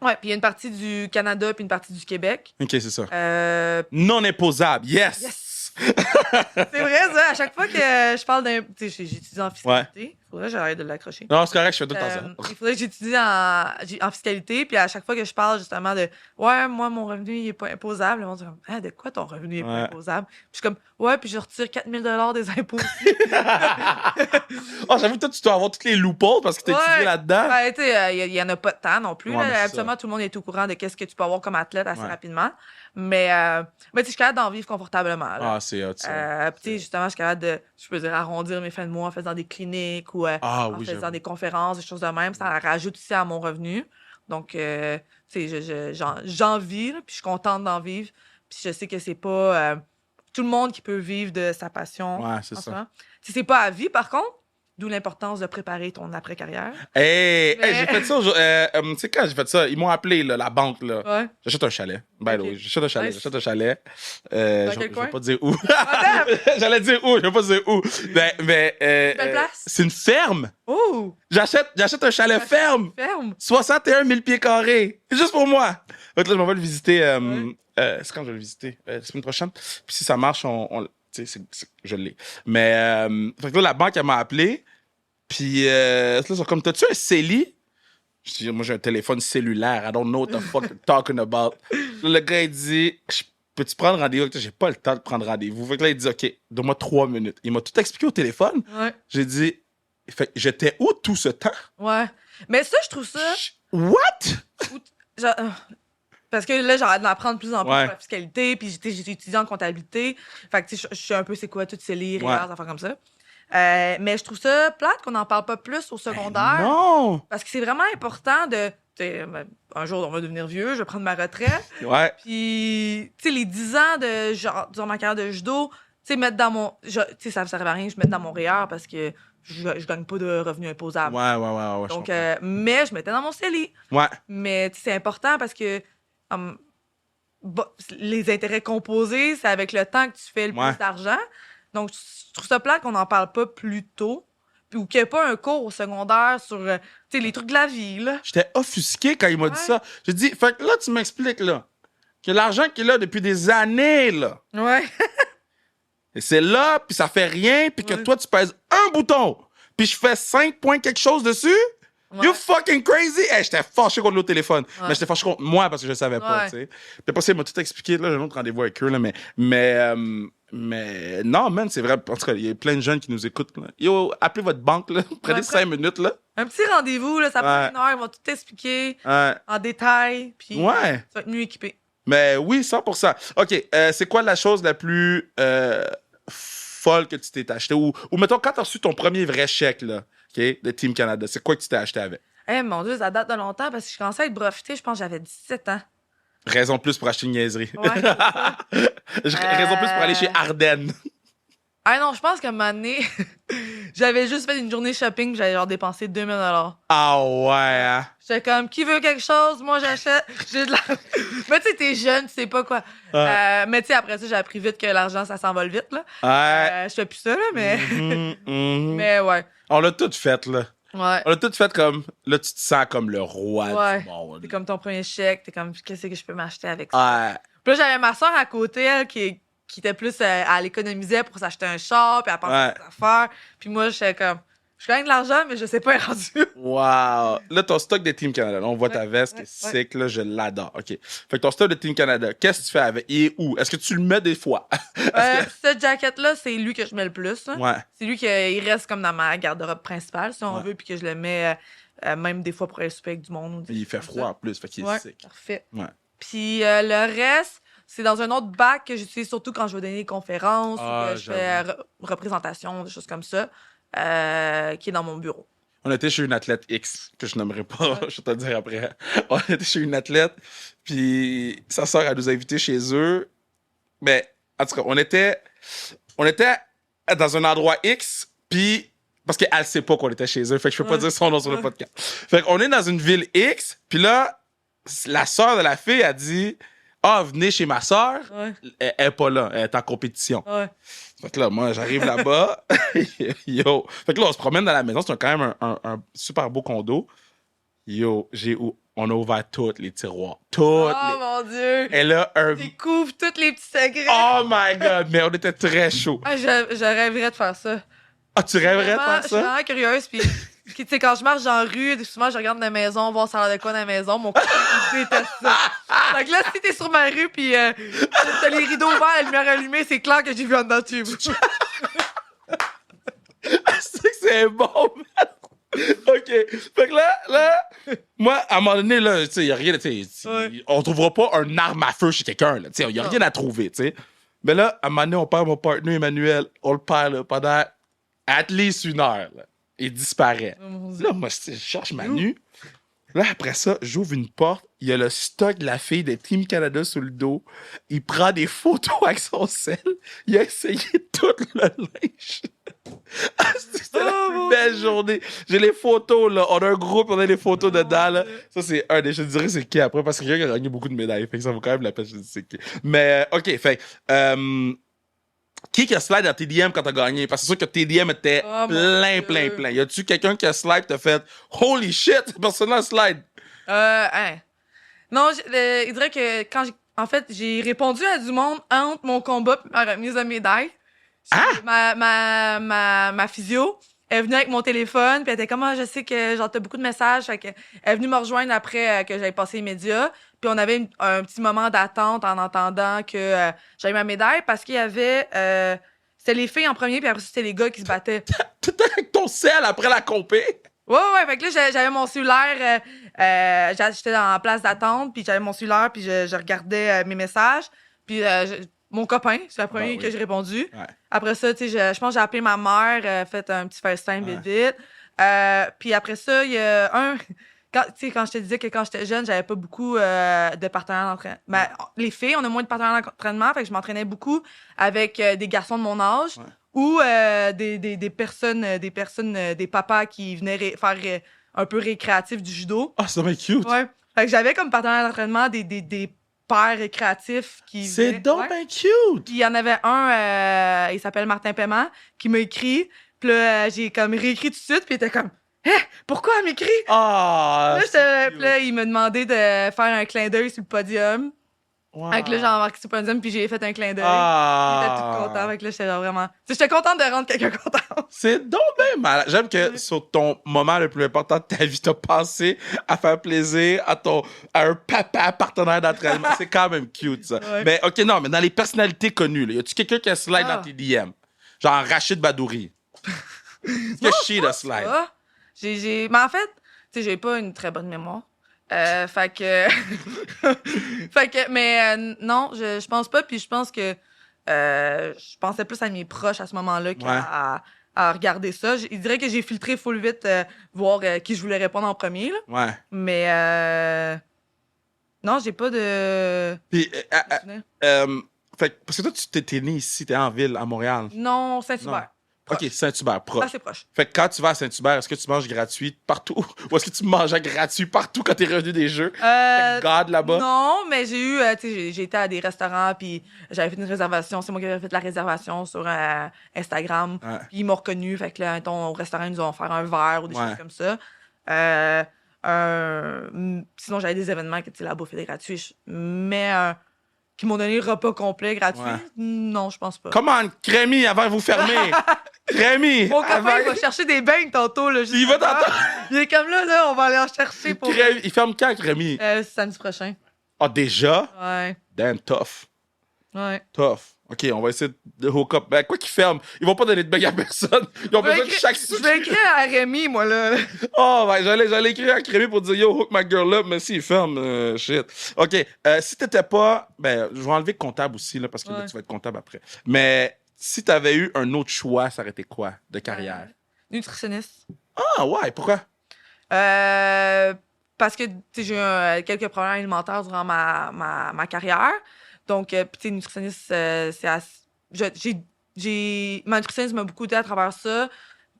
Ouais, puis il y a une partie du Canada puis une partie du Québec. OK, c'est ça. Non Non imposable. Yes! Yes! C'est vrai, ça. À chaque fois que je parle d'un. Tu sais, j'étudie en fiscalité. Faudrait que j'arrête de l'accrocher. Non, c'est correct, je fais tout le temps ça. Il faudrait que j'étudie en fiscalité, puis à chaque fois que je parle justement de ouais, moi, mon revenu, il est pas imposable, le monde dit comme, ah, de quoi ton revenu est pas Ouais. imposable? Puis je suis comme, ouais, puis je retire 4000 $ des impôts aussi. Oh, j'avoue, toi, tu dois avoir toutes les loopholes parce que t'as étudié Ouais. là-dedans. Ben, tu sais, il y en a pas de temps non plus. Ouais, Là. mais c'est Habituellement, tout le monde est au courant de qu'est-ce que tu peux avoir comme athlète assez Ouais. rapidement. Mais tu sais, je suis capable d'en vivre confortablement. Là. Ah, c'est hot, ça. Puis, tu sais, justement, je suis capable de, je peux dire, arrondir mes fins de mois en faisant des cliniques ou Ah en oui, faisant j'avoue. des conférences, des choses de même. Ça rajoute aussi à mon revenu. Donc, tu sais, j'en vis, là, puis je suis contente d'en vivre. Puis je sais que c'est pas tout le monde qui peut vivre de sa passion. Ouais, c'est en ce ça. moment. Si c'est pas à vie, par contre, d'où l'importance de préparer ton après-carrière. Hey, Mais- j'ai fait ça. Tu sais, quand j'ai fait ça, ils m'ont appelé, là, la banque, là. Ouais. J'achète un chalet. Ben, Ok. oui, j'achète un chalet. Nice. J'achète un chalet. Dans Je quel je coin? vais pas dire où. Attends! J'allais dire où, je vais pas dire où. Mais Belle place? c'est une ferme. Oh! J'achète un chalet ferme. Ferme! 61 000 pieds carrés. Juste pour moi. Donc là, je m'en vais le visiter. Ouais. C'est quand je vais le visiter? La semaine prochaine. Puis si ça marche, tu sais, je l'ai. Mais fait que là, la banque, elle m'a appelé. Puis là, ils sont comme, t'as-tu un CELI? Je dis, moi, j'ai un téléphone cellulaire. I don't know what the fuck you're talking about. Là, le gars, il dit, peux-tu prendre rendez-vous? J'ai pas le temps de prendre rendez-vous. Fait que là, il dit, OK, donne-moi 3 minutes. Il m'a tout expliqué au téléphone. Ouais. J'ai dit, fait, j'étais où tout ce temps? Ouais. Mais ça, je trouve ça. What? genre, parce que là, j'arrête d'en apprendre de plus en plus Ouais. sur la fiscalité, puis j'ai étudié en comptabilité. Fait que, tu sais, je sais un peu c'est quoi toutes ces livres, Ouais. des affaires comme ça. Mais je trouve ça plate qu'on n'en parle pas plus au secondaire. Non! Parce que c'est vraiment important de. Tu sais, un jour, on va devenir vieux, je vais prendre ma retraite. Ouais. Puis, tu sais, les 10 ans de genre, durant ma carrière de judo, tu sais, mettre dans mon. Tu sais, ça ne servait à rien que je mette dans mon REER parce que je gagne pas de revenus imposables. Ouais, je Donc, comprends. mais je mettais dans mon CELI. Ouais. Mais tu sais, c'est important parce que les intérêts composés, c'est avec le temps que tu fais le Ouais. plus d'argent. Donc, je trouve ça plate qu'on n'en parle pas plus tôt. Puis, ou qu'il n'y ait pas un cours au secondaire sur tu sais, les trucs de la vie. Là. J'étais offusqué quand il m'a dit Ouais. ça. J'ai dit, fait que là, tu m'expliques, là, que l'argent qui est là depuis des années, là, Ouais. et c'est là, puis ça fait rien, puis que Ouais. toi, tu pèses un bouton, puis je fais 5 points quelque chose dessus? Ouais. You fucking crazy! Hey, j'étais fâché contre le téléphone. Ouais. Mais j'étais fâché contre moi parce que je savais pas, Ouais. tu sais. Puis après, ça, il m'a tout expliqué. Là, j'ai un autre rendez-vous avec eux, là, mais non, man, c'est vrai. En tout cas, il y a plein de jeunes qui nous écoutent. Là. Yo, appelez votre banque, là. Prenez Ouais, 5 minutes, là. Un petit rendez-vous, là, ça prend Ouais. 1 heure, ils vont tout t'expliquer Ouais. en détail. Puis, Ouais. tu vas être mieux équipé. Mais oui, 100%. OK, c'est quoi la chose la plus folle que tu t'es acheté? Ou mettons, quand t'as reçu ton premier vrai chèque, là, OK, de Team Canada, c'est quoi que tu t'es acheté avec? Eh mon Dieu, ça date de longtemps parce que je commençais à être brevetée, je pense que j'avais 17 ans. Raison de plus pour acheter une niaiserie. Ouais, c'est ça. Raison de plus pour aller chez Ardennes. Ah non, je pense qu'à un moment donné, J'avais juste fait une journée shopping, j'avais genre dépensé 2000 $. Ah ouais, hein? J'étais comme, qui veut quelque chose? Moi, j'achète. J'ai de l'argent. Mais tu sais, t'es jeune, tu sais pas quoi. Mais tu sais, après ça, j'ai appris vite que l'argent, ça s'envole vite, là. Ouais. Je fais plus ça, là, mais... Mhm. Mais ouais. On l'a tout fait, là. Ouais. On l'a tout fait comme... Là, tu te sens comme le roi Ouais. du monde. C'est comme ton premier chèque, t'es comme, qu'est-ce que je peux m'acheter avec ça? Ouais. Puis là, j'avais ma soeur à côté, elle, qui était plus... elle économisait pour s'acheter un char, puis elle pensait à ses affaires. Puis moi, j'étais comme... Je gagne de l'argent, mais je sais pas, elle est rendue. Wow! Là, ton stock de Team Canada, là, on voit ta veste, ouais, qui est sick, là, je l'adore. OK. Fait que ton stock de Team Canada, qu'est-ce que tu fais avec? Et où? Est-ce que tu le mets des fois? Cette jacket-là, c'est lui que je mets le plus. Hein. Ouais. C'est lui qui reste comme dans ma garde-robe principale, si on veut, puis que je le mets même des fois pour aller souper avec du monde. Il fait froid en plus, fait qu'il est sick. Parfait. Ouais. Puis le reste, c'est dans un autre bac que j'utilise surtout quand je vais donner des conférences ou que je fais représentation, des choses comme ça, qui est dans mon bureau. On était chez une athlète X, que je nommerai pas, je vais te le dire après. On était chez une athlète, puis sa sœur, elle nous a invités chez eux. Mais, en tout cas, on était dans un endroit X, puis parce qu'elle sait pas qu'on était chez eux, fait que je peux pas dire son nom sur le podcast. Fait qu'on est dans une ville X, puis là, la sœur de la fille a dit « Ah, venez chez ma sœur. Elle est pas là, elle est en compétition. Fait que là, moi, j'arrive là-bas. Yo. Fait que là, on se promène dans la maison. C'est quand même un super beau condo. Yo, on a ouvert tous les tiroirs. Mon Dieu! Elle a un... Découvre tous les petits secrets. Oh my God! Mais on était très chaud. Je rêverais de faire ça. Ah, tu rêverais de faire ça? Je suis vraiment curieuse, puis... Tu sais, quand je marche dans la rue, souvent, je regarde dans la maison, voir ça a l'air de quoi dans la maison. Mon copain, il déteste ça. Fait que là, si t'es sur ma rue, pis t'as les rideaux ouverts, la lumière allumée, c'est clair que j'ai vu en dedans de chez vous. C'est bon, man. OK. Fait que là, moi, à un moment donné, là, tu sais, y a rien, tu sais, on trouvera pas un arme à feu chez quelqu'un, là, tu sais, y a rien à trouver, tu sais. Mais là, à un moment donné, on perd mon partenaire Emmanuel, on le perd, là, pendant at least 1 heure, là. Il disparaît. Là, moi, je cherche Manu. Là, après ça, j'ouvre une porte. Il y a le stock de la fille de Team Canada sur le dos. Il prend des photos avec son sel. Il a essayé tout le linge. C'était la plus belle journée. J'ai les photos, là. On a un groupe, on a les photos dedans, là. Ça, c'est un des... Je te dirais c'est qui après, parce que quelqu'un qui a gagné beaucoup de médailles. Fait que ça vaut quand même la peine, je te dis c'est qui. Mais, OK, fait... Qui a slide dans TDM quand t'as gagné? Parce que c'est sûr que TDM était plein. Y a-tu quelqu'un qui a slide t'as fait holy shit, cette personne-là a slide? Non, il dirait que quand en fait, j'ai répondu à du monde entre mon combat et ma remise de médaille. Ma physio est venue avec mon téléphone, puis elle était comme, je sais que genre t'as beaucoup de messages, fait que elle est venue me rejoindre après que j'avais passé les médias. Puis on avait un petit moment d'attente en entendant que j'avais ma médaille parce qu'il y avait... c'était les filles en premier, puis après c'était les gars qui se battaient. T'étais avec ton sel après la compé? Ouais. Fait que là, j'avais mon cellulaire. J'étais dans la place d'attente, puis j'avais mon cellulaire, puis je regardais mes messages. Puis mon copain, c'est la première que j'ai répondu. Ouais. Après ça, tu sais, je pense que j'ai appelé ma mère, fait un petit FaceTime vite. Puis après ça, il y a un... Quand je te disais que quand j'étais jeune, j'avais pas beaucoup de partenaires d'entraînement. Ben, les filles, on a moins de partenaires d'entraînement, fait que je m'entraînais beaucoup avec des garçons de mon âge ou des papas qui venaient faire un peu récréatif du judo. Ah, c'est bien cute. Ouais. Fait que j'avais comme partenaire d'entraînement des pères récréatifs qui c'est donc bien cute! Puis il y en avait un, il s'appelle Martin Paiement, qui m'a écrit. Puis là, j'ai comme réécrit tout de suite, puis il était comme... pourquoi elle m'écrit? Là, il m'a demandé de faire un clin d'œil sur le podium. Wow. Fait que là, j'ai embarqué sur le podium, puis j'ai fait un clin d'œil. Il était tout content. Fait que là, j'étais vraiment... J'étais contente de rendre quelqu'un content. C'est donc bien malade. J'aime que sur ton moment le plus important de ta vie, t'as pensé à faire plaisir à un papa partenaire d'entraînement. C'est quand même cute, ça. Ouais. Mais OK, non, mais dans les personnalités connues, là, y a-tu quelqu'un qui a slide dans tes DM? Genre Rachid Badouri. Que she a slide? Mais en fait, tu sais, j'ai pas une très bonne mémoire. Fait que... mais non, je pense pas. Puis je pense que je pensais plus à mes proches à ce moment-là qu'à regarder ça. Je dirais que j'ai filtré full vite voir qui je voulais répondre en premier. Là. Ouais. Mais non, j'ai pas de... Puis, parce que toi, tu t'es né ici, t'es en ville, à Montréal. Non, Saint-Hubert. proche. OK, Saint-Hubert, proche. Assez proche. Fait que quand tu vas à Saint-Hubert, est-ce que tu manges gratuit partout? Ou est-ce que tu mangeais gratuit partout quand t'es revenu des jeux? Thank God là-bas. Non, mais j'ai eu, tu sais, j'ai été à des restaurants, puis j'avais fait une réservation. C'est moi qui avais fait la réservation sur Instagram. Ouais. Puis ils m'ont reconnu. Fait que là, mettons, au restaurant, ils nous ont offert un verre ou des Ouais. choses comme ça. Sinon, j'avais des événements que, tu sais, la bouffe était gratuite. Mais qui m'ont donné le repas complet gratuit, Ouais. non, je pense pas. Comment, Crémy, avant que vous fermez? Crémy! Mon copain, avant- il va chercher des beignes tantôt. Là, Il va justement. tantôt. Il est comme là, on va aller en chercher pour Crémy. Il ferme quand, Crémy? samedi prochain. Ah, déjà? Ouais, Damn, tough. ouais. Tough. OK, on va essayer de hook up. Ben, quoi qu'ils ferment, ils vont pas donner de bague à personne. Ils ont besoin de chaque Je vais écrire à Rémi, moi, là. Oh, ouais, j'allais écrire à Crémy pour dire yo, hook my girl up, mais si, il ferme, shit. OK, si t'étais pas. Ben, je vais enlever comptable aussi, là, parce que là, Ouais. tu vas être comptable après. Mais si t'avais eu un autre choix, ça aurait été quoi de carrière? Nutritionniste. Ah, ouais, pourquoi? Parce que tu sais, j'ai eu quelques problèmes alimentaires durant ma carrière. Donc, tu sais, nutritionniste, c'est assez... Ma nutritionniste m'a beaucoup aidé à travers ça.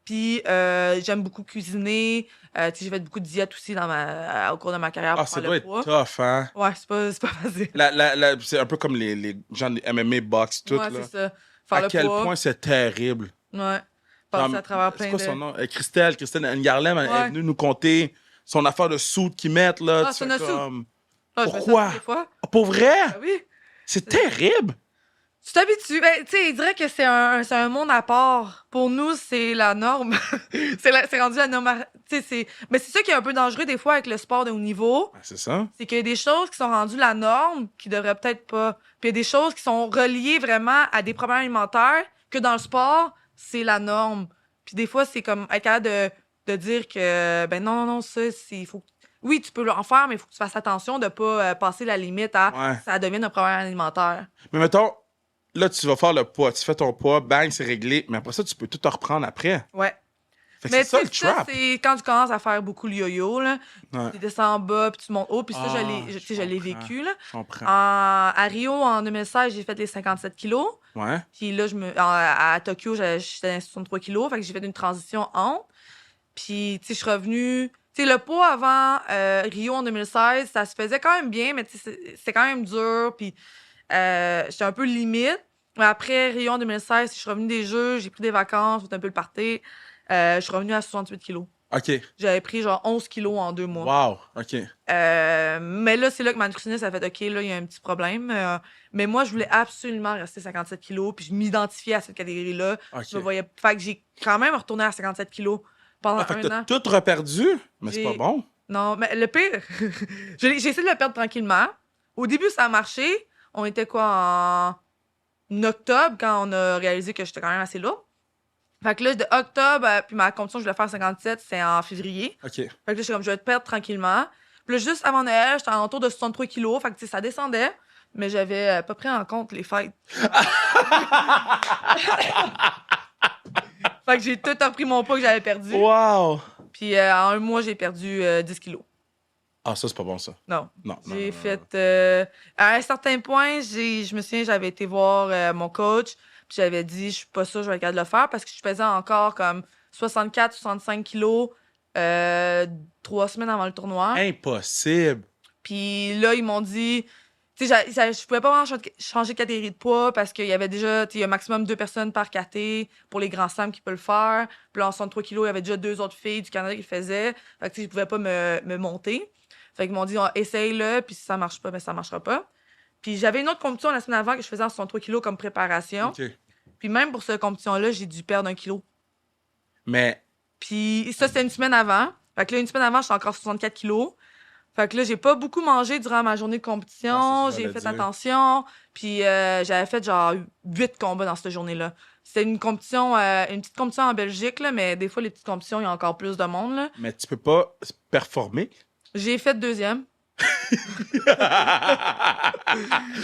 Puis, j'aime beaucoup cuisiner. Tu sais, j'ai fait beaucoup de diètes aussi au cours de ma carrière Ah, pour ça faire doit le être poids. tough, hein? Ouais, c'est pas facile. C'est un peu comme les gens des MMA box, tout, Ouais, là. c'est ça. Faire À le quel poids. point c'est terrible. Ouais. Passer à travers C'est plein quoi de... son nom? Christelle Ngarlem, elle est Ouais. venue nous conter son affaire de soude qu'ils mettent, là. Ah, Tu c'est fais une soude. comme... Ah, je fais ça Pourquoi? toutes les fois. Ah, pour vrai? Ah oui. C'est terrible! Tu t'habitues. Ben, tu sais, il dirait que c'est un monde à part. Pour nous, c'est la norme. C'est rendu la norme. Mais c'est ça qui est un peu dangereux des fois avec le sport de haut niveau. Ben, c'est ça. C'est qu'il y a des choses qui sont rendues la norme qui devraient peut-être pas. Puis il y a des choses qui sont reliées vraiment à des problèmes alimentaires que dans le sport, c'est la norme. Puis des fois, c'est comme être capable de dire que, ben non, ça, il faut. Oui, tu peux en faire, mais il faut que tu fasses attention de pas passer la limite à Ouais. ça devienne un problème alimentaire. Mais mettons, là, tu vas faire le poids. Tu fais ton poids, bang, c'est réglé. Mais après ça, tu peux tout te reprendre après. Ouais. Fait que Mais c'est ça tu le sais, ça, trap. c'est quand tu commences à faire beaucoup le yo-yo, là. Ouais. Tu descends en bas, puis tu montes haut, puis ça, Ah, je l'ai comprends. vécu, là. Je comprends. À Rio, en 2016, j'ai fait les 57 kilos. Ouais. Puis là, à Tokyo, j'étais à 63 kilos. Fait que j'ai fait une transition entre. Puis, tu sais, je suis revenue... Tu sais, le poids avant Rio en 2016, ça se faisait quand même bien, mais tu sais, c'est quand même dur. Puis, j'étais un peu limite. Mais après Rio en 2016, je suis revenue des Jeux, j'ai pris des vacances, c'était un peu le party. Je suis revenue à 68 kilos. OK. J'avais pris genre 11 kilos en 2 mois. Wow. OK. Mais là, c'est là que ma nutritionniste a fait OK, là, il y a un petit problème. Mais moi, je voulais absolument rester 57 kilos, puis je m'identifiais à cette catégorie-là. OK. Je me voyais. Fait que j'ai quand même retourné à 57 kilos pendant Ah, fait que un t'as an. tout reperdu? Mais c'est J'ai- pas bon. Non, mais le pire, j'ai essayé de le perdre tranquillement. Au début, ça a marché. On était quoi en octobre quand on a réalisé que j'étais quand même assez lourde. Fait que là, de octobre, puis ma compétition, je voulais faire 57, c'est en février. OK. Fait que là, j'étais comme, je vais te perdre tranquillement. Puis là, juste avant Noël, j'étais en autour de 63 kilos. Fait que, tu sais, ça descendait. Mais j'avais pas pris en compte les fêtes. Fait que j'ai tout appris mon poids que j'avais perdu. Wow! Puis en un mois, j'ai perdu 10 kilos. Ah, ça, c'est pas bon, ça. Non. Non. non, J'ai non, non, fait... à un certain point, je me souviens, j'avais été voir mon coach. Puis j'avais dit, je suis pas sûre que je vais être capable de le faire parce que je pesais encore comme 64, 65 kilos 3 semaines avant le tournoi. Impossible. Puis là, ils m'ont dit... Tu sais, je pouvais pas vraiment changer de catégorie de poids parce qu'il y avait déjà... Tu sais, il y a un maximum 2 personnes par caté pour les grands slams qui peuvent le faire. Puis là, en 63 kilos, il y avait déjà 2 autres filles du Canada qui le faisaient. Fait que tu sais, je pouvais pas me monter. Fait qu'ils m'ont dit, essaye-le, puis si ça marche pas, ben ça marchera pas. Puis j'avais une autre compétition la semaine avant que je faisais en 63 kilos comme préparation. OK. Puis même pour cette compétition-là, j'ai dû perdre 1 kilo. Mais, Puis ça, c'était une semaine avant. Fait que là, une semaine avant, j'étais encore 64 kilos. Fait que là, j'ai pas beaucoup mangé durant ma journée de compétition. Ah, c'est ça, J'ai j'allais fait dire. attention. Puis j'avais fait genre 8 combats dans cette journée-là. C'était une compétition, une petite compétition en Belgique, là, mais des fois, les petites compétitions, il y a encore plus de monde. Là. mais tu peux pas performer. J'ai fait deuxième.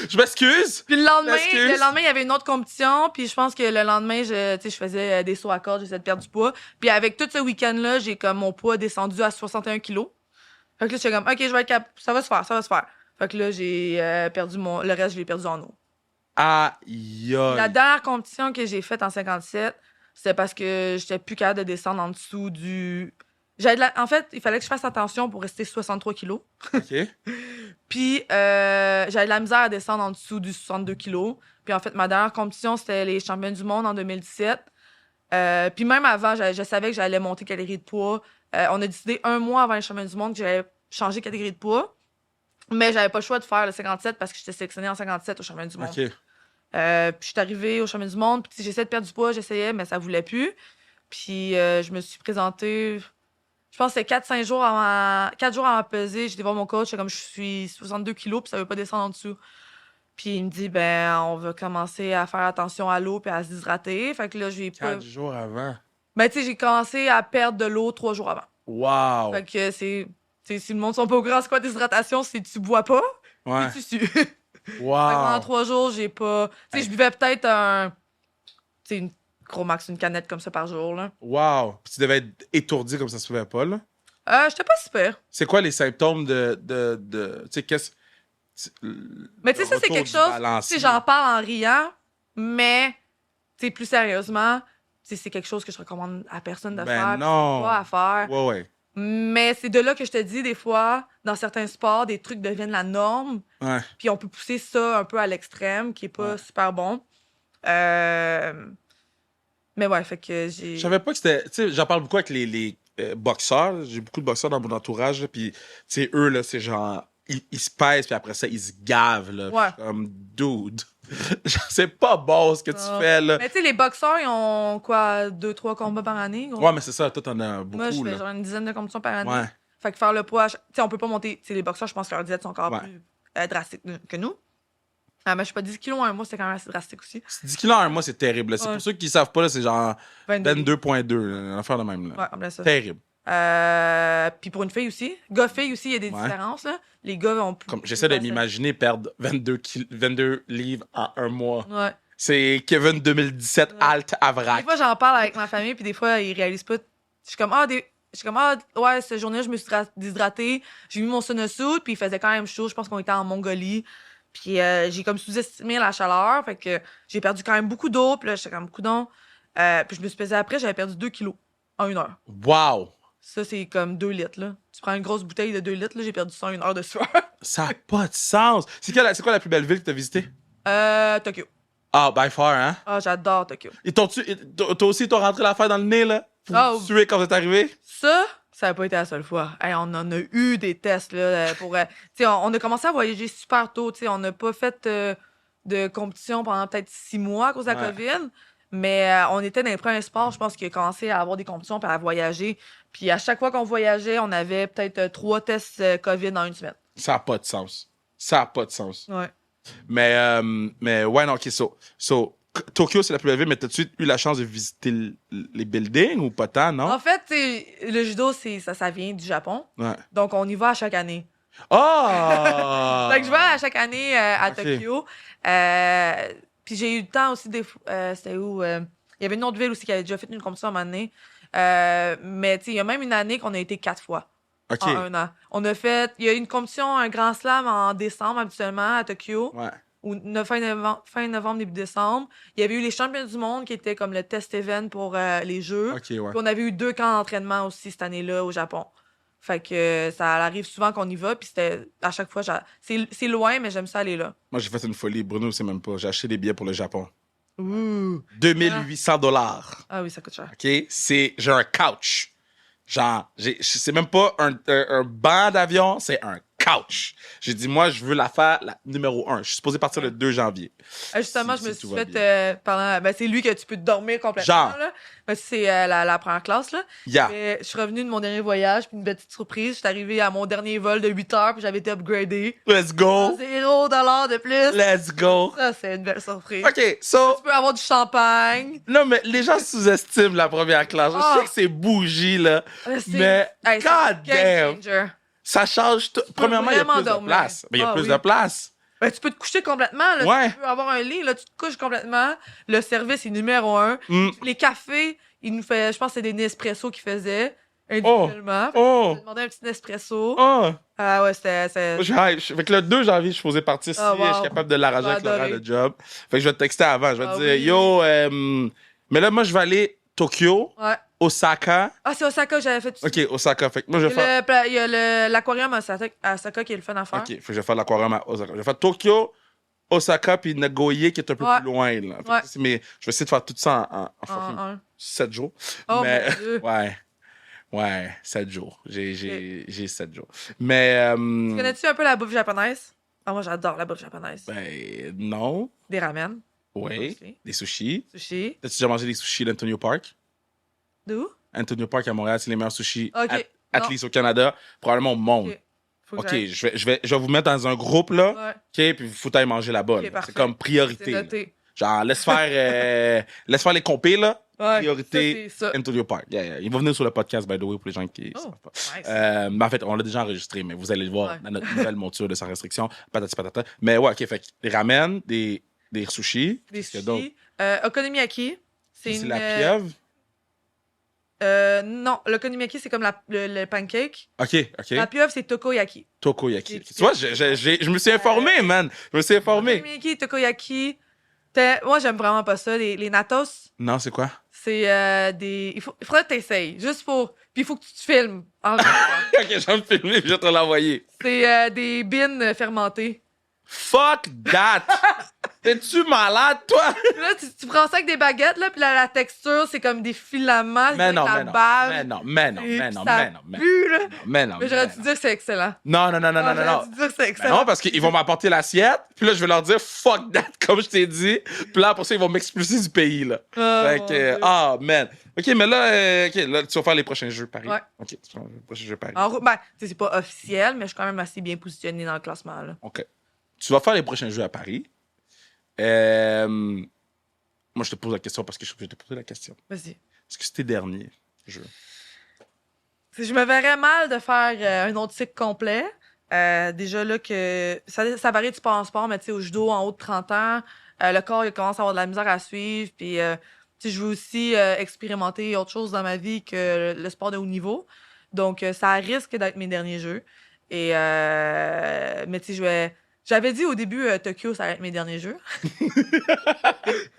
Je m'excuse. Puis Excuse. le lendemain, il y avait une autre compétition. Puis je pense que le lendemain, tu sais, je faisais des sauts à corde, j'essayais de perdre du poids. Puis avec tout ce week-end-là, j'ai comme mon poids descendu à 61 kilos. Fait que là, j'étais comme, OK, je vais être capable. Ça va se faire, ça va se faire. Fait que là, j'ai perdu le reste, je l'ai perdu en eau. Aïe, aïe. La dernière compétition que j'ai faite en 57, c'était parce que j'étais plus capable de descendre en dessous du... En fait, il fallait que je fasse attention pour rester 63 kilos. OK. Puis, j'avais de la misère à descendre en dessous du 62 kilos. Puis, en fait, ma dernière compétition, c'était les championnats du monde en 2017. Puis, même avant, je savais que j'allais monter catégorie de poids. On a décidé 1 mois avant les championnats du monde que j'allais changer catégorie de poids. Mais j'avais pas le choix de faire le 57 parce que j'étais sélectionnée en 57 au championnat du monde. OK. Puis, je suis arrivée au championnat du monde. Puis, j'essayais de perdre du poids, j'essayais, mais ça voulait plus. Puis, je me suis présentée... Je pense que c'était 4 jours avant peser. J'étais voir mon coach, comme je suis 62 kilos, puis ça veut pas descendre en dessous. Puis il me dit, on va commencer à faire attention à l'eau puis à se déshydrater. Fait que là, je vais pas. 4 jours avant. Tu sais, j'ai commencé à perdre de l'eau 3 jours avant. Wow! Fait que c'est. Tu sais, si le monde sont pas au courant, c'est quoi déshydratation, c'est tu bois pas, Ouais. puis tu sues. Fait que Wow! pendant 3 jours, j'ai pas. Tu sais, je buvais peut-être une gros max, une canette comme ça par jour, là. Wow! Puis tu devais être étourdi comme ça se pouvait pas, là. J'étais pas super. C'est quoi les symptômes de tu sais, qu'est-ce... Mais tu sais, ça, c'est quelque chose. Tu sais, j'en parle en riant, mais, tu sais, plus sérieusement, tu sais, c'est quelque chose que je recommande à personne de faire. Non! Pas à faire. Ouais. Mais c'est de là que je te dis, des fois, dans certains sports, des trucs deviennent la norme. Ouais. Puis on peut pousser ça un peu à l'extrême, qui est pas super bon. Mais ouais, fait que j'ai... Je savais pas que c'était... Tu sais, j'en parle beaucoup avec les boxeurs. J'ai beaucoup de boxeurs dans mon entourage, là, puis, tu sais, eux, là, c'est genre... Ils se pèsent, puis après ça, ils se gavent, là. Ouais. Comme, dude, c'est pas bon ce que tu fais, là. Mais tu sais, les boxeurs, ils ont quoi, 2-3 combats par année? Gros? Ouais, mais c'est ça, toi, t'en as beaucoup, Moi, je fais là. genre une dizaine de compétitions par année. Ouais. Fait que faire le poids, tu sais, on peut pas monter. Tu sais, les boxeurs, je pense que leurs diètes sont encore plus drastiques que nous. Mais je sais pas, 10 kilos en 1 mois, c'est quand même assez drastique aussi. 10 kilos en 1 mois, c'est terrible. Là. C'est pour ceux qui savent pas, là, c'est genre 22,2, une affaire de même. Là. Ouais, comme ça. Terrible. Puis pour une fille aussi. Gars-fille aussi, il y a des différences. Là. Les gars ont plus. Comme, j'essaie de m'imaginer perdre 22 livres en 1 mois. Ouais. C'est Kevin 2017 Alt à vrac. Des fois, j'en parle avec ma famille, puis des fois, ils réalisent pas. Je suis comme, ouais, cette journée-là, je me suis déshydratée. J'ai mis mon sunsuit, puis il faisait quand même chaud. Je pense qu'on était en Mongolie. Puis j'ai comme sous-estimé la chaleur. Fait que j'ai perdu quand même beaucoup d'eau. Puis là, j'étais comme, coudonc. Puis je me suis pesée après, j'avais perdu 2 kilos en 1 heure. Wow! Ça, c'est comme 2 litres, là. Tu prends une grosse bouteille de 2 litres, là, j'ai perdu ça en 1 heure de sueur. Ça n'a pas de sens. C'est quoi la plus belle ville que tu as visitée? Tokyo. Ah, by far, hein? Ah, j'adore Tokyo. Et toi aussi, t'as rentré l'affaire dans le nez, là? Pour te tuer quand t'es arrivé? Ça n'a pas été la seule fois. Hey, on en a eu des tests, là, pour... tu sais, on a commencé à voyager super tôt, tu sais. On n'a pas fait de compétition pendant peut-être 6 mois à cause de la COVID. Mais on était dans les premiers sports, je pense, qui a commencé à avoir des compétitions et à voyager. Puis à chaque fois qu'on voyageait, on avait peut-être 3 tests COVID en 1 semaine. Ça n'a pas de sens. Ça n'a pas de sens. Ouais. Mais ouais, non, OK, so Tokyo, c'est la plus belle ville, mais t'as-tu eu la chance de visiter les buildings ou pas tant, non? En fait, le judo, ça vient du Japon. Ouais. Donc, on y va à chaque année. Ah! Donc, je vais à chaque année à Tokyo. Puis j'ai eu le temps aussi c'était où? Il y avait une autre ville aussi qui avait déjà fait une compétition à un moment donné. Mais tu sais, il y a même une année qu'on a été 4 fois. OK. En 1 an. Il y a eu une compétition, un grand slam en décembre habituellement à Tokyo. Ouais. Ou fin novembre, début décembre. Il y avait eu les championnats du monde qui étaient comme le test event pour les Jeux. OK, ouais. Puis on avait eu 2 camps d'entraînement aussi cette année-là au Japon. Fait que ça arrive souvent qu'on y va, puis c'était à chaque fois, c'est loin, mais j'aime ça aller là. Moi, j'ai fait une folie. Bruno, c'est même pas. J'ai acheté des billets pour le Japon. Ouh. 2800 $. Ah oui, ça coûte cher. OK? J'ai un couch. Genre, c'est même pas un banc d'avion, c'est un couch. J'ai dit, moi, je veux la faire la numéro 1. Je suis supposé partir le 2 janvier. Justement, Si je me tout suis va fait pendant. C'est lui que tu peux dormir complètement. Genre. Là. C'est la première classe. Là. Yeah. Mais je suis revenue de mon dernier voyage, puis une petite surprise. Je suis arrivée à mon dernier vol de 8 heures, puis j'avais été upgradée. Let's go. $0 de plus. Let's go. Ça, c'est une belle surprise. OK, so... Tu peux avoir du champagne. Non, mais les gens sous-estiment la première classe. Je sais que c'est bougie, là. Mais, god damn. Changer. Ça change tout. Premièrement, il y a plus de place. Mais il y a plus de place. Ben, tu peux te coucher complètement. Là. Ouais. Tu peux avoir un lit, là, tu te couches complètement. Le service est numéro 1. Les cafés, il nous fait, je pense que c'est des Nespresso qu'ils faisaient individuellement. J'ai demandé un petit Nespresso. Ah ouais, c'était... Fait que le 2 janvier, je suis supposé partir si je suis capable de l'arranger avec l'horaire de job. Fait que je vais te texter avant. Je vais te dire, yo, mais là, moi, je vais aller Tokyo, Ouais. Osaka. Ah, c'est Osaka que j'avais fait. OK, Osaka. Fait que moi, je vais faire... Il y a l'aquarium à Osaka qui est le fun à faire. OK, fait que je vais faire l'aquarium à Osaka. Je vais faire Tokyo, Osaka, puis Nagoya, qui est un peu Ouais. plus loin. Là. Fait que Ouais. je vais essayer de faire tout ça en En fucking un. 7 jours. Oh Mais... mon Dieu. Ouais, 7 jours. J'ai 7 jours. Mais... Connais-tu un peu la bouffe japonaise? Ah, moi, j'adore la bouffe japonaise. Ben, non. Des ramen, Oui. Sushi. Des sushis. sushi. T'as-tu déjà mangé des sushis d'Antonio Park? D'où? Antonio Park à Montréal, c'est les meilleurs sushis Ok. at Non. least au Canada, probablement au monde. Ok. Faut que OK, j'aille. je vais vous mettre dans un groupe, là. Ouais. OK, puis faut aller manger là-bas. Ok, là. parfait. C'est comme priorité. C'est là. noté. Genre, laisse faire les compés, là. Ouais. Priorité, Ça, c'est ça. Antonio Park. Yeah. Il va venir sur le podcast, by the way, pour les gens qui Oh, savent pas. nice. Mais en fait, on l'a déjà enregistré, mais vous allez le voir Ouais. dans notre nouvelle monture de Sans Restriction. Patati patata. Mais ouais, OK, fait que des ramen, des sushis. Des Qu'est-ce qu'il y a d'autre? sushis. Okonomiyaki. C'est C'est une. la pieuvre. Non, l'okonomiyaki, c'est comme le pancake. OK, OK. La pieuvre, c'est tokoyaki. Tokoyaki. C'est- Tu vois, je me suis informé, man. Je me suis informé. Okonomiyaki, tokoyaki. Moi, j'aime vraiment pas ça. Les natos, Non, c'est quoi? c'est des. Il faudrait que t'essayes, juste pour. Puis il faut que tu te filmes. En même temps. OK, je vais me filmer et je vais te l'envoyer. C'est des bines fermentées. Fuck that! T'es-tu malade, toi? Puis là, tu prends ça avec des baguettes, là, puis là, la texture, c'est comme des filaments. Mais non, avec mais la non. bave. Mais non, mais non, Et mais non, ça mais non, mais pue, là. mais non. Mais j'aurais dû dire que c'est excellent. Non, non, non, non, non, non, J'aurais non. dû dire que c'est Ben excellent. non, parce qu'ils vont m'apporter l'assiette, puis là, je vais leur dire fuck that, comme je t'ai dit. Puis là, après ça, ils vont m'expulser du pays, là. Fait mon que, Dieu. man. OK, mais là, tu vas faire les prochains jeux Paris. Ouais. OK, tu vas faire les prochains jeux Paris. Ben, tu sais, c'est pas officiel, mais je suis quand même assez bien positionné dans le classement, là. OK. Tu vas faire les prochains jeux à Paris. Moi, je te pose la question parce que je vais te poser la question. Vas-y. Est-ce que c'était dernier jeu? Je me verrais mal de faire un autre cycle complet. Déjà là que ça varie du sport en sport, mais tu sais, au judo, en haut de 30 ans, le corps il commence à avoir de la misère à suivre. Puis tu sais, je veux aussi expérimenter autre chose dans ma vie que le sport de haut niveau. Donc ça risque d'être mes derniers jeux. Et mais tu sais, j'avais dit au début Tokyo, ça allait être mes derniers jeux.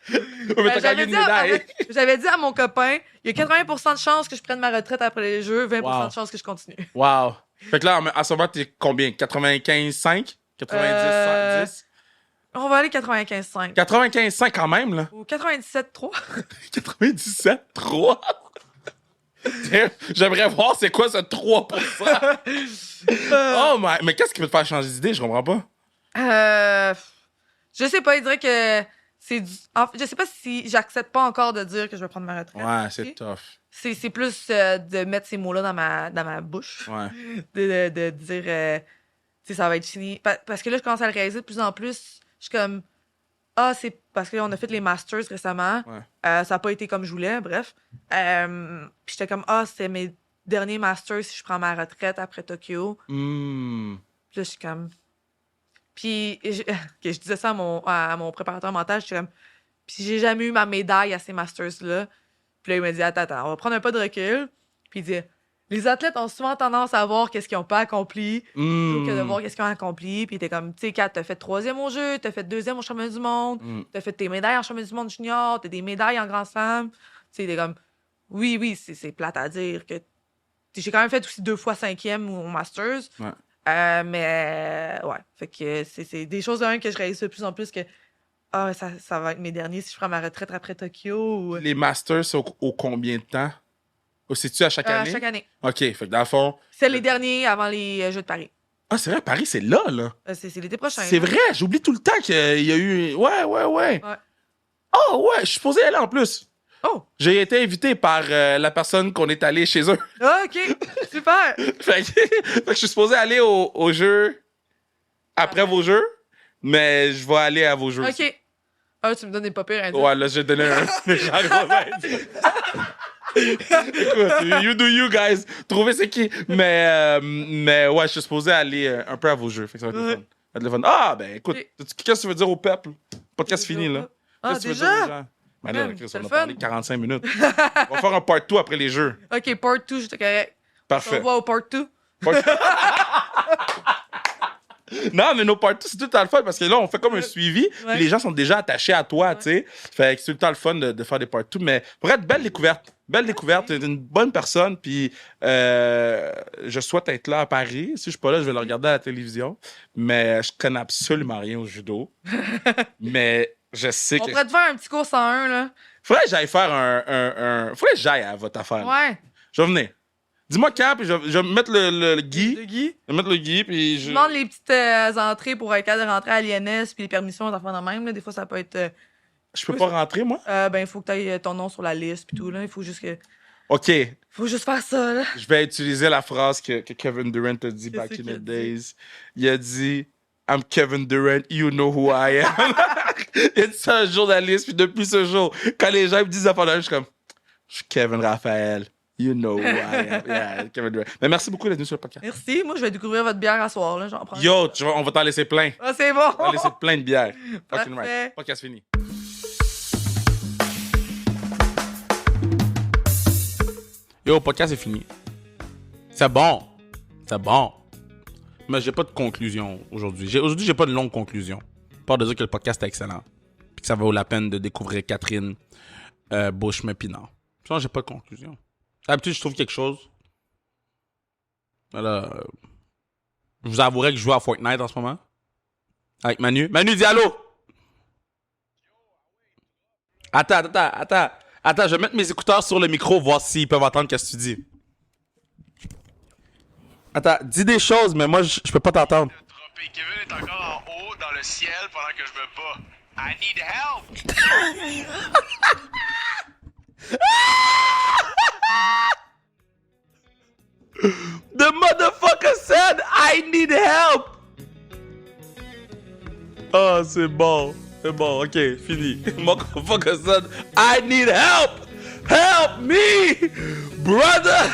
Mais t'as gagné une médaille. J'avais dit à mon copain, il y a 80% de chances que je prenne ma retraite après les jeux, 20% Wow. de chances que je continue. Wow. Fait que là, à ce moment, t'es combien? 95,5? 90, 10? On va aller 95,5. 95,5 quand même, là. Ou 97,3. 97, 3. J'aimerais voir c'est quoi ce 3%. Oh my... Mais qu'est-ce qui peut te faire changer d'idée? Je comprends pas. Je sais pas, il dirait que c'est du... je sais pas si j'accepte pas encore de dire que je vais prendre ma retraite. Ouais, c'est Ok? tough. C'est plus de mettre ces mots-là dans ma bouche. Ouais. De dire, tu sais, ça va être fini. Parce que là, je commence à le réaliser de plus en plus. Je suis comme, c'est parce qu'on a fait les Masters récemment. Ouais. Ça n'a pas été comme je voulais, bref. Puis j'étais comme, c'est mes derniers Masters si je prends ma retraite après Tokyo. Hmm. Puis là, je suis comme... Puis je disais ça à mon préparateur mental, je suis comme... Puis j'ai jamais eu ma médaille à ces Masters-là. Puis là, il m'a dit, attends, on va prendre un pas de recul. Puis il dit, les athlètes ont souvent tendance à voir qu'est-ce qu'ils n'ont pas accompli plutôt que de voir qu'est-ce qu'ils ont accompli. Puis t'es comme, tu sais, Kat, t'as fait 3e au jeu, t'as fait 2e au championnat du monde, t'as fait tes médailles en championnat du monde junior, t'as des médailles en grand slam. Tu sais, t'es comme, oui, c'est plate à dire que... J'ai quand même fait aussi 2 fois 5e au Masters. Ouais. Mais ouais, fait que c'est des choses de même que je réalise de plus en plus que ça va être mes derniers si je prends ma retraite après Tokyo. Ou... Les Masters, c'est au combien de temps? C'est-tu à chaque année? Chaque année. OK, fait que dans le fond... C'est les derniers avant les Jeux de Paris. Ah, c'est vrai, Paris, c'est là, là. C'est l'été prochain. C'est là. vrai, j'oublie tout le temps qu'il y a eu... Ouais. Ouais. Oh, ouais, je suis supposé y aller en plus. Oh! J'ai été invité par la personne qu'on est allé chez eux. Ah, OK! Super! fait que je suis supposé aller au jeu après vos jeux, mais je vais aller à vos jeux. aussi. OK. Tu me donnes des pas pires indices. Ouais, là, j'ai donné un méchant gros indice. Écoute, you do you, guys. Trouvez c'est qui. Mais ouais, je suis supposé aller un peu à vos jeux. Fait que ça va être le fun. Ça va être le fun. Ah, ben écoute, Ok. qu'est-ce que tu veux dire au peuple? Podcast fini, là. Ah, Qu'est-ce que tu veux dire aux déjà? gens? Ben là, Man, Chris, c'est on le a parlé fun. 45 minutes. On va faire un part 2 après les jeux. OK, part 2, j'étais correct. On Parfait. va au part 2. Non, mais nos parties, c'est tout le temps le fun parce que là, on fait comme un suivi. Ouais. Puis les gens sont déjà attachés à toi, tu sais. Fait que c'est tout le temps le fun de faire des parties. Mais pour être belle découverte. Belle découverte. T'es une bonne personne. Puis je souhaite être là à Paris. Si je suis pas là, je vais le regarder à la télévision. Mais je connais absolument rien au judo. Mais je sais On que. pourrait te faire un petit cours 101, là. Faudrait que j'aille faire Faudrait que j'aille à votre affaire. Ouais. Je vais venir. Dis-moi quand, puis je vais mettre le Guy. De Guy. Je vais mettre le Guy, puis Je demande les petites entrées pour être capable de rentrer à l'INS, puis les permissions, d'enfants de même. Là. Des fois, ça peut être. Je peux pas rentrer, moi? Ben, il faut que tu aies ton nom sur la liste, puis tout. Là. Il faut juste que. OK. Faut juste faire ça, là. Je vais utiliser la phrase que Kevin Durant a dit back in qu'il the a dit? days. Il a dit I'm Kevin Durant, you know who I am. Il a dit ça à un journaliste, puis depuis ce jour, quand les gens me disent ça pendant je suis comme je suis Kevin Raphaël, you know who I am. Yeah, Kevin Durant. Mais merci beaucoup d'être venu sur le podcast. Merci. Moi, je vais découvrir votre bière à soir, là. J'en prends. Yo, on va t'en laisser plein. Ah, c'est bon. On va laisser plein de bières. Fucking Parfait. right. Podcast fini. Yo, podcast est fini. C'est bon. C'est bon. Mais j'ai pas de conclusion aujourd'hui. Aujourd'hui, j'ai pas de longue conclusion. Pas de dire que le podcast est excellent. Puis que ça vaut la peine de découvrir Catherine Beauchemin-Pinard. Sinon, j'ai pas de conclusion. D'habitude, je trouve quelque chose. Voilà. Je vous avouerai que je joue à Fortnite en ce moment. Avec Manu. Manu, dis allô! Attends, je vais mettre mes écouteurs sur le micro, voir s'ils peuvent entendre ce que tu dis. Attends, dis des choses, mais moi, je peux pas t'entendre. Kevin est encore en haut dans le ciel pendant que je me bats. I need help! The motherfucker said, I need help! Ah, c'est bon. C'est bon, ok, fini. Motherfucker said, I need help! Help me! Brother!